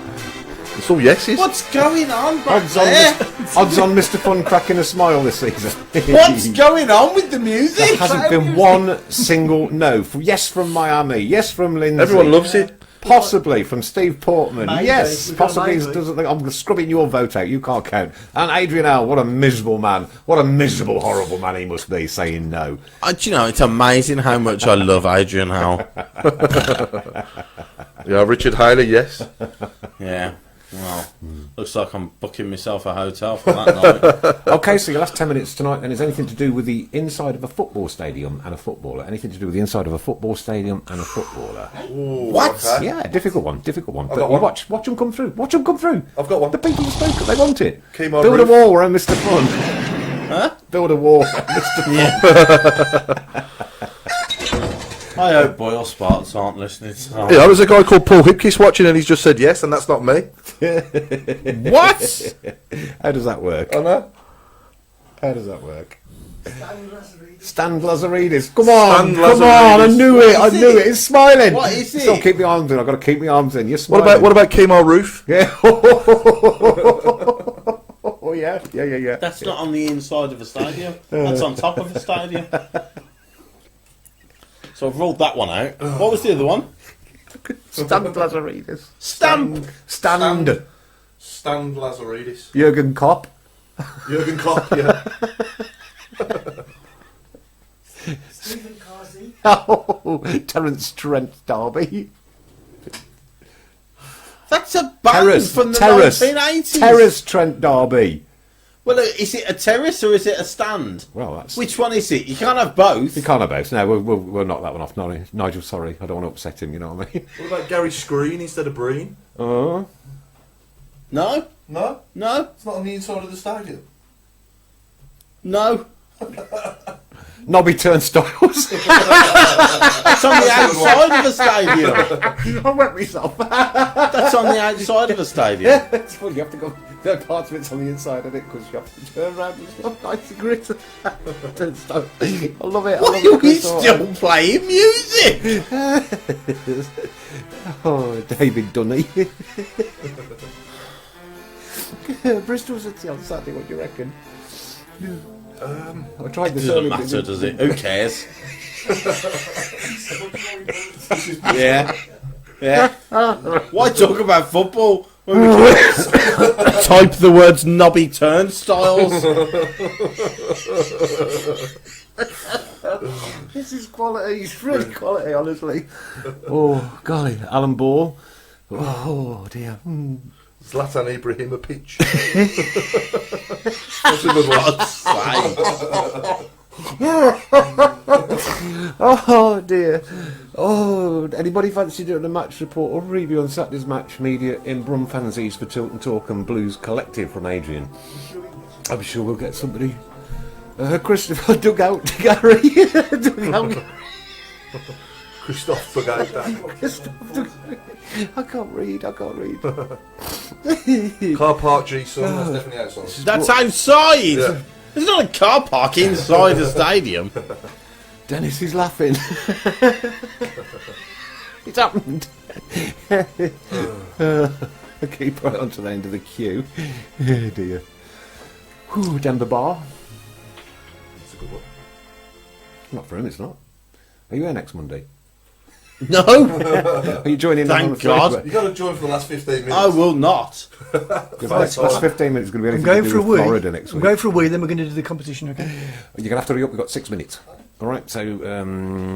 It's all yeses. What's going on back Odds on, there? odds on Mr. Fun cracking a smile this season. What's going on with the There music? hasn't been one single no. Yes from Miami. Yes from Lindsay. Everyone loves it. Possibly from Steve Portman. Maybe. Yes, We've got possibly. maybe. Doesn't think I'm scrubbing your vote out. You can't count. And Adrian Howe, what a miserable man. What a miserable, horrible man he must be saying no. Do you know, it's amazing how much I love Adrian Howe. Yeah, Richard Haley, yes. Yeah. Well, looks like I'm booking myself a hotel for that night. Okay, so your last 10 minutes tonight then is anything to do with the inside of a football stadium and a footballer. Anything to do with the inside of a football stadium and a footballer. What? Yeah, difficult one. But got you one. watch them come through. Watch them come through. I've got one. The people have spoken. They want it. Chemo Build roof. a wall around Mr. Fun. Huh? Build a wall around Mr. Fun. I hope Boyle Sparks aren't listening. To Yeah, there's a guy called Paul Hipkiss watching and he's just said yes, and that's not me. What? How does that work? I know. How does that work? Stan Lazaridis. Come on, Stan come on. I Lazaridis. knew it. I What is knew it? it. It's smiling. What is it? Still keep my arms in. I've got to keep my arms in. You're What smiling. about Kemar Roof? Yeah. Oh yeah. Yeah. That's not on the inside of a stadium. That's on top of a stadium. So I've ruled that one out. What was the other one? Stan Lazaridis. Stamp. Stand. Stan Lazaridis. Jurgen Klopp. Jurgen Klopp, yeah. Stephen Carsey. Oh, Terence Trent Derby. That's a band from the 1980s. Terrace Trent Derby. Well, is it a terrace or is it a stand? Well, that's... Which one is it? You can't have both. You can't have both. No, we'll knock that one off. Nigel, sorry. I don't want to upset him, you know what I mean? What about Gary Screen instead of Breen? Oh. No, No, no, it's not on the inside of the stadium. no. Knobby turnstiles. That's on the outside of a stadium. I wet myself. That's on the outside of a stadium. It's funny, you have to go... There are parts of it's on the inside of it because you have to turn around and stuff nice and gritty. Turnstile. I love it. Why are we still playing music? Oh, David Dunny. Bristol City on Saturday, what do you reckon? I tried this. Doesn't matter, does it? Who cares? Yeah. Yeah. Why talk about football when we can type the words knobby turnstiles? This is quality. It's really quality, honestly. Oh, golly. Alan Ball. Oh, dear. Zlatan Ibrahimovic. That's a good one. Oh, dear. Oh, anybody fancy doing a match report or review on Saturday's match media in Brumfansies for Tilton Talk and Blues Collective from Adrian? I'm sure we'll get somebody. Christopher dug out Gary. Dug out. Christophe Bagata. I can't read. Car Park G Sun, that's definitely outside. That's outside. Yeah. There's not a car park inside a stadium. Dennis is laughing. It's happened. I keep right onto the end of the queue. Oh dear. Whew, Denver Bar. That's a good one. Not for him, it's not. Are you here next Monday? No. Are you joining in on Thank the God. Thursday? You got to join for the last 15 minutes. I will not. Because last 15 minutes is going to be I'm anything going to for do a with wee. Florida next I'm week. going for a wee, then we're going to do the competition, okay? You're going to have to hurry up, we've got 6 minutes. Alright, so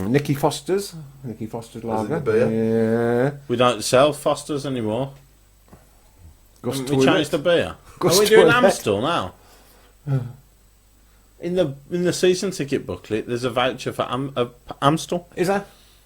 Nicky Foster's lager. the beer? Yeah. We don't sell Fosters anymore. Gus We Toilet. changed the beer. Gus Are we doing Toilet. Amstel now? In the season ticket booklet, there's a voucher for Amstel. Is that?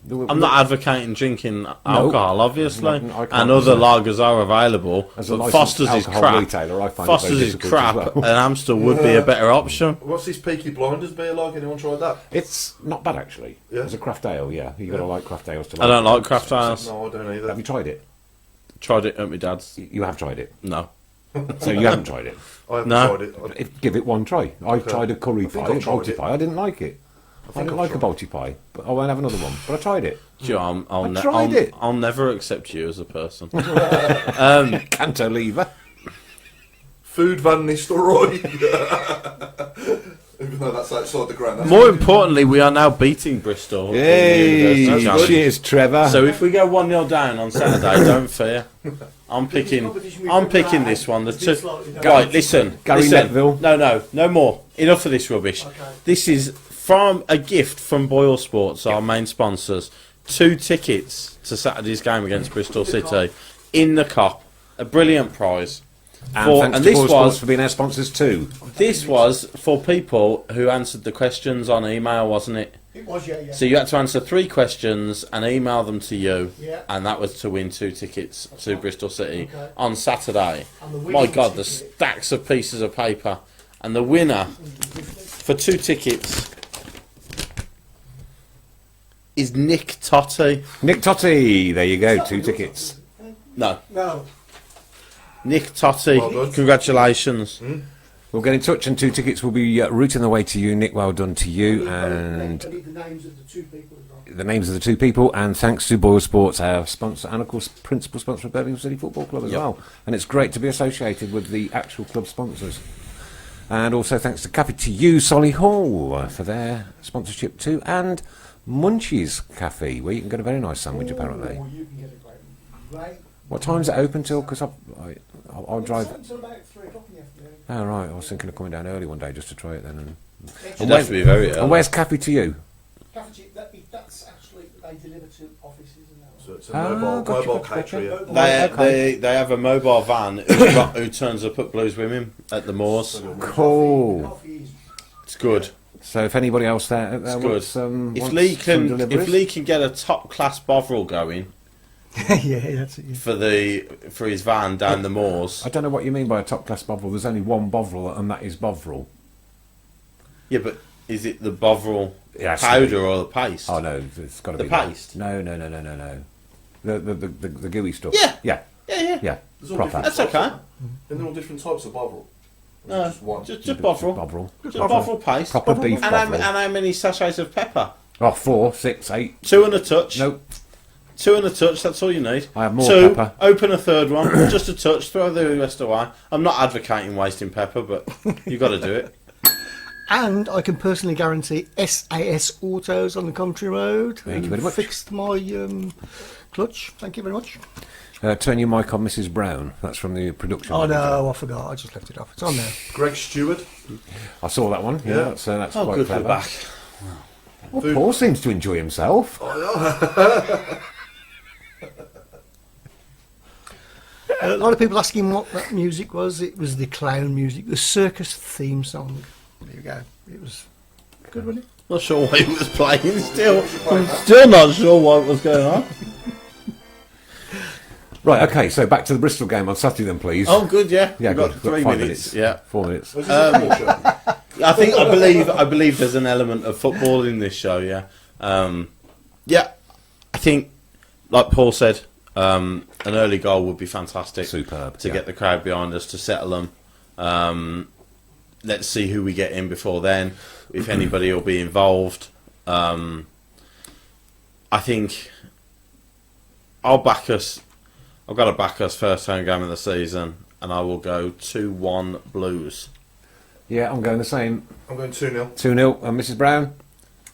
I'm not advocating drinking alcohol, obviously, I can't and other say. lagers are available. As a But licensed Foster's is alcohol crap. retailer, I find it very Foster's is difficult crap, as well. and Amstel would be a better option. What's this Peaky Blinders beer like? Anyone tried that? It's not bad actually. Yeah. It's a craft ale, yeah. You got to like craft ales to I don't like it. craft ales. No, I don't either. Have you tried it? Tried it at my dad's. You have tried it. No. So you haven't tried it. I haven't No. tried it. Give it one try. I tried a curry I think pie, I've a tried balti it. pie. I didn't like it. I didn't like a balti pie, but I won't have another one. But I tried it. Do you know, I tried it. I'll never accept you as a person. Cantilever. Food Van Nistelrooy. Even though that's outside the ground. That's More importantly, we are now beating Bristol. in the Hey, University Challenge. cheers, Trevor. So if we go 1-0 down on Saturday, don't fear. I'm picking this one. Right, listen. Gary listen. Netville. No more. Enough of this rubbish. This is from a gift from Boyle Sports, our main sponsors. 2 tickets to Saturday's game against Bristol City in the Cop. A brilliant prize. And thanks to Boyle Sports for being our sponsors too. This was for people who answered the questions on email, wasn't it? It was, yeah. So you had to answer 3 questions and email them to you, Yeah. and that was to win 2 tickets to Bristol City Okay. on Saturday. And the winning My God, the ticket- stacks of pieces of paper, and the winner for 2 tickets is Nick Totti. Nick Totti, there you go, 2 tickets. No, No. Nick Totti. Well done. Congratulations. We'll get in touch and 2 tickets will be routing the way to you. Nick, well done to you. And I need the names of the 2 people as well. the names of the 2 people, and thanks to Boyle Sports, our sponsor, and of course principal sponsor of Birmingham City Football Club as Yep. well. And it's great to be associated with the actual club sponsors. And also thanks to Cafe to You, Solihull, for their sponsorship too, and Munchies Cafe, where you can get a very nice sandwich apparently. Oh, you can get a great. What time's it open till? Because I'll drive. Until about 3 o'clock in the afternoon. Oh right, I was thinking of coming down early one day just to try it then. It'd have to be very And early. where's Cafe to You? That's actually, they deliver to offices and that. So it's a mobile catering. They have a mobile van who turns up at Blues Women at the Moors. Cool. It's good. So if anybody else there It's wants, good. If wants Lee some deliveries? if Lee can get a top class Bovril going Yeah, that's it. Yeah. for his van down the Moors. I don't know what you mean by a top class Bovril. There's only one Bovril, and that is Bovril. Yeah, but is it the Bovril Yeah, it's powder or the paste? Oh no, it's got to The be paste? No. The gooey stuff. Yeah. Yeah. Yeah. There's all Proper. different That's okay. types, And they're all different types of Bovril. No, Just one. just Bovril. Bovril. Just Bovril paste. Proper beef And Bovril. how many sachets of pepper? Oh, 4, 6, 8. 2 and a touch. Nope. 2 and a touch, that's all you need. I have more 2, pepper. open a third one, just a touch, throw the rest away. I'm not advocating wasting pepper, but you've got to do it. And I can personally guarantee SAS Autos on the Country Road. Thank you very much. Fixed my clutch. Thank you very much. Turn your mic on, Mrs. Brown. That's from the production. Oh manager. no, I forgot. I just left it off. It's on there. Greg Stewart. I saw that one. Yeah, Yeah. that's Oh, quite good clever. for back. Well, Paul seems to enjoy himself. A lot of people asking what that music was. It was the clown music, the circus theme song. There you go. It was good, wasn't it? Not sure what he was playing still. I'm still not sure what was going on. Right. Okay. So back to the Bristol game on Saturday, then, please. Oh, good, yeah. yeah, We've got good. 3 5 minutes. Yeah. 4 minutes. I believe there's an element of football in this show, yeah. Yeah, I think, like Paul said, an early goal would be fantastic. Superb, To yeah. get the crowd behind us, to settle them. Let's see who we get in before then, if anybody will be involved. I think I'll back us. I've got to back us first home game of the season, and I will go 2-1 Blues. Yeah, I'm going the same. I'm going 2-0. 2-0. And Mrs. Brown.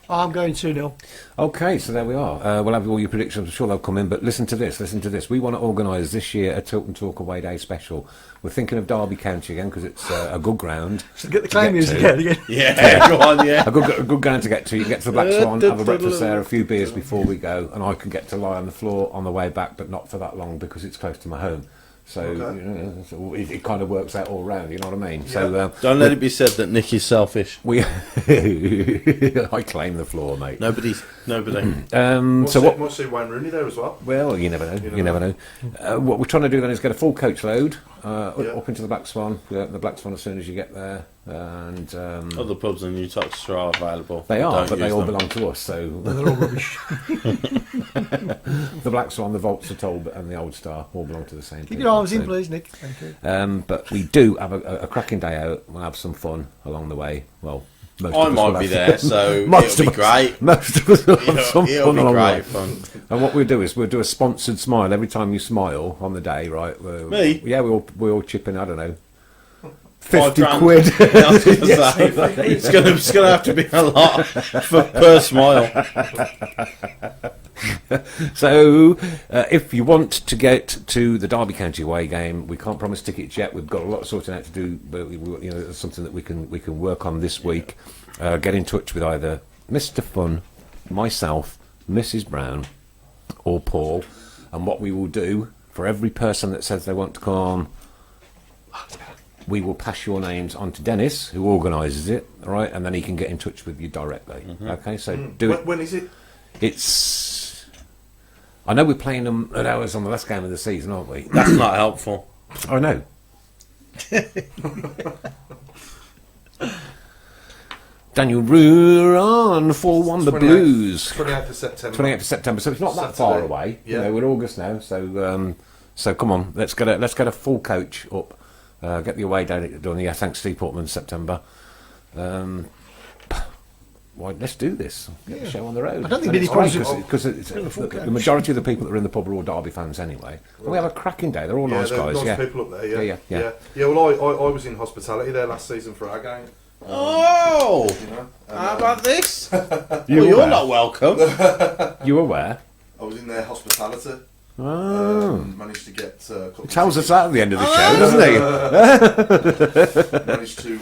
I'm going 2-0. Okay, so there we are. We'll have all your predictions. I'm sure they'll come in. But listen to this. Listen to this. We want to organise this year a Tilton Talk Away Day special. We're thinking of Derby County again because it's a good ground. So get the to clown get music to. out again. Yeah, go on, yeah. A good ground to get to. You get to the Black Swan, have a breakfast there, a few beers before we go, and I can get to lie on the floor on the way back, but not for that long because it's close to my home. So, Okay. you know, so it kind of works out all round. You know what I mean? So Don't let it be said that Nick is selfish. we, I claim the floor, mate. Nobody. So what? Might see Wayne Rooney there as well. Well, you never know. You never know. What we're trying to do then is get a full coach load up into the Black Swan. The Black Swan as soon as you get there, and Other pubs in Newcastle are available. they are, Don't but they use all them. belong to us. So They're all rubbish. the Black Swan, the Volts, the Talbot, and the Old Star all belong to the same. Keep people. your arms in, So, please, Nick. Thank you. But we do have a cracking day out. We'll have some fun along the way. Well, most I of us will might be have- there, so Most it'll of be us- great. Most of us will have some It'll fun be along the way. great fun. And what we'll do is we'll do a sponsored smile every time you smile on the day, right? Me? Yeah, we all chip in. I don't know, 5 50 grand. quid. I was going to say, it's going to have to be a lot per smile. So, if you want to get to the Derby County away game, we can't promise tickets yet. We've got a lot of sorting out to do, but it's something that we can work on this week. Get in touch with either Mr. Fun, myself, Mrs. Brown, or Paul, and what we will do for every person that says they want to come, we will pass your names on to Dennis, who organises it, all right, and then he can get in touch with you directly. Okay, so do it. When is it? It's. I know we're playing them at hours on the last game of the season, aren't we? That's not helpful. I know. Daniel Ruran 4-1 the 28th Blues. 28th of September. 28th of September, so it's not that far Saturday. away. Yeah. You know, we're August now, so come on, let's get a full coach up. Get the away day done. Yeah, thanks Steve Portman. September. Why? Let's do this. Get the show on the road. I don't think And many it's great problems because full the coach. majority of the people that are in the pub are all Derby fans anyway. And we have a cracking day. They're all Yeah, nice they're guys. nice Yeah, people up there. Yeah, Yeah. Well, I was in hospitality there last season for our game. Oh! You know, and, How about this? You Well, you're were? not welcome. You were where? I was in their hospitality. Oh. Managed to get. He tells us that at the end of the show, doesn't he? Managed to.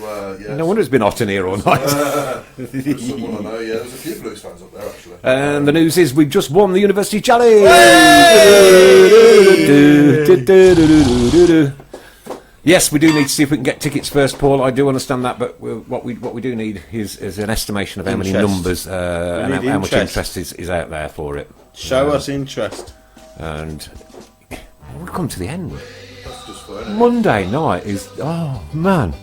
Yeah. No wonder it's been hot in here all night. Someone I know. Yeah, there's a few Blues fans up there actually. And the news is we've just won the University Challenge. Yes, we do need to see if we can get tickets first, Paul. I do understand that, but what we do need is an estimation of how many numbers and how much interest is out there for it. Show us interest. And we've come to the end. That's just fun. Monday night is man.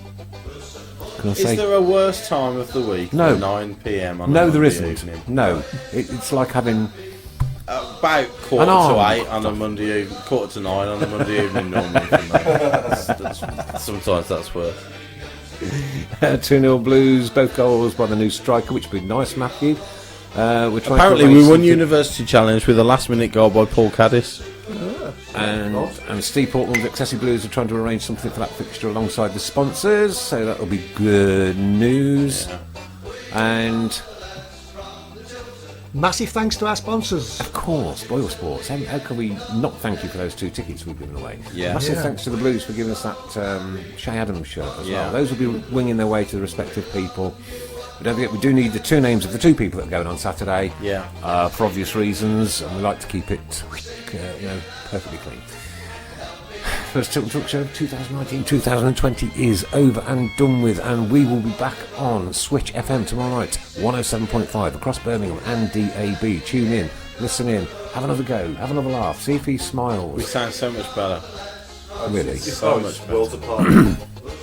Can I say? Is there a worse time of the week No. than 9 p.m. on a No, Monday there isn't. evening? No, it's like having. About quarter An arm. to 8 on a Monday evening, quarter to 9 on a Monday evening normally for me. Sometimes that's worse. 2-0 Blues, both goals by the new striker, which would be nice, Matthew. We're trying Apparently to we arrange won something- University Challenge with a last minute goal by Paul Caddis. and Steve Portland's Excessive Blues are trying to arrange something for that fixture alongside the sponsors, so that'll be good news. Yeah. And Massive thanks to our sponsors. of course, Boyle Sports. How can we not thank you for those 2 tickets we've given away? Yeah. Massive Yeah. thanks to the Blues for giving us that Shay Adams shirt as Yeah. well. Those will be winging their way to the respective people. But don't forget, we do need the 2 names of the 2 people that are going on Saturday. Yeah. For obvious reasons, and we like to keep it, perfectly clean. First Tilton Talk Show 2019-2020 is over and done with, and we will be back on Switch FM tomorrow night, 107.5 across Birmingham and DAB. Tune in, listen in, have another go, have another laugh, see if he We smiles. sound so much better. Really? It's So nice, much better. worlds apart.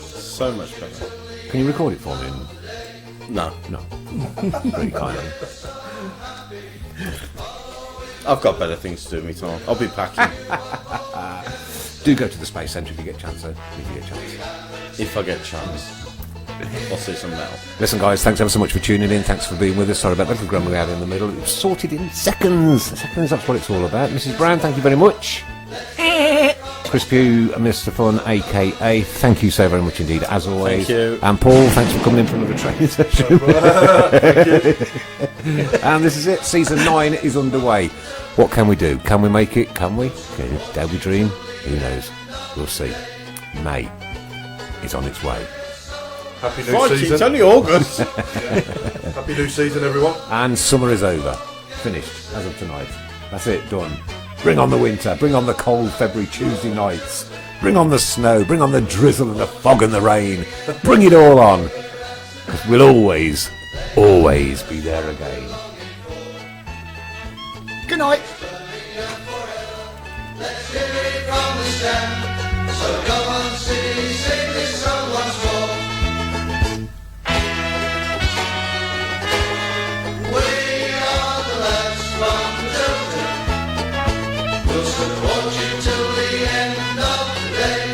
So much better. Can you record it for me? No. No. Very kindly. I've got better things to do with my time. I'll be packing Do go to the Space Centre if you get a chance, though. If you get a chance. if I get a chance. I'll see some metal. Listen, guys, thanks ever so much for tuning in. Thanks for being with us. Sorry about that little grumbling out in the middle. It was sorted in seconds. Seconds, that's what it's all about. Mrs. Brown, thank you very much. Chris Pugh and Mr. Fun, a.k.a. Thank you so very much indeed, as always. Thank you. And Paul, thanks for coming in for another training session. And this is it. Season 9 is underway. What can we do? Can we make it? Can we? Dare we dream? Who knows? We'll see. May is on its way. Happy new Crikey, season. it's only August. Happy new season, everyone. And summer is over. Finished as of tonight. That's it, done. Bring on the winter. Bring on the cold February Tuesday nights. Bring on the snow. Bring on the drizzle and the fog and the rain. Bring it all on. Because we'll always, always be there again. Good night. Let's hear it from the stand. So come on, sing this song once more. We are the lads from Tilton. We'll support you till the end of the day.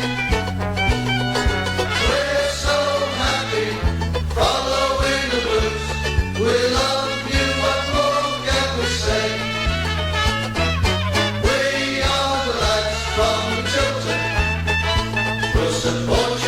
We're so happy following the blues. We love you, what more can we say? We are the lads from Tilton. We'll support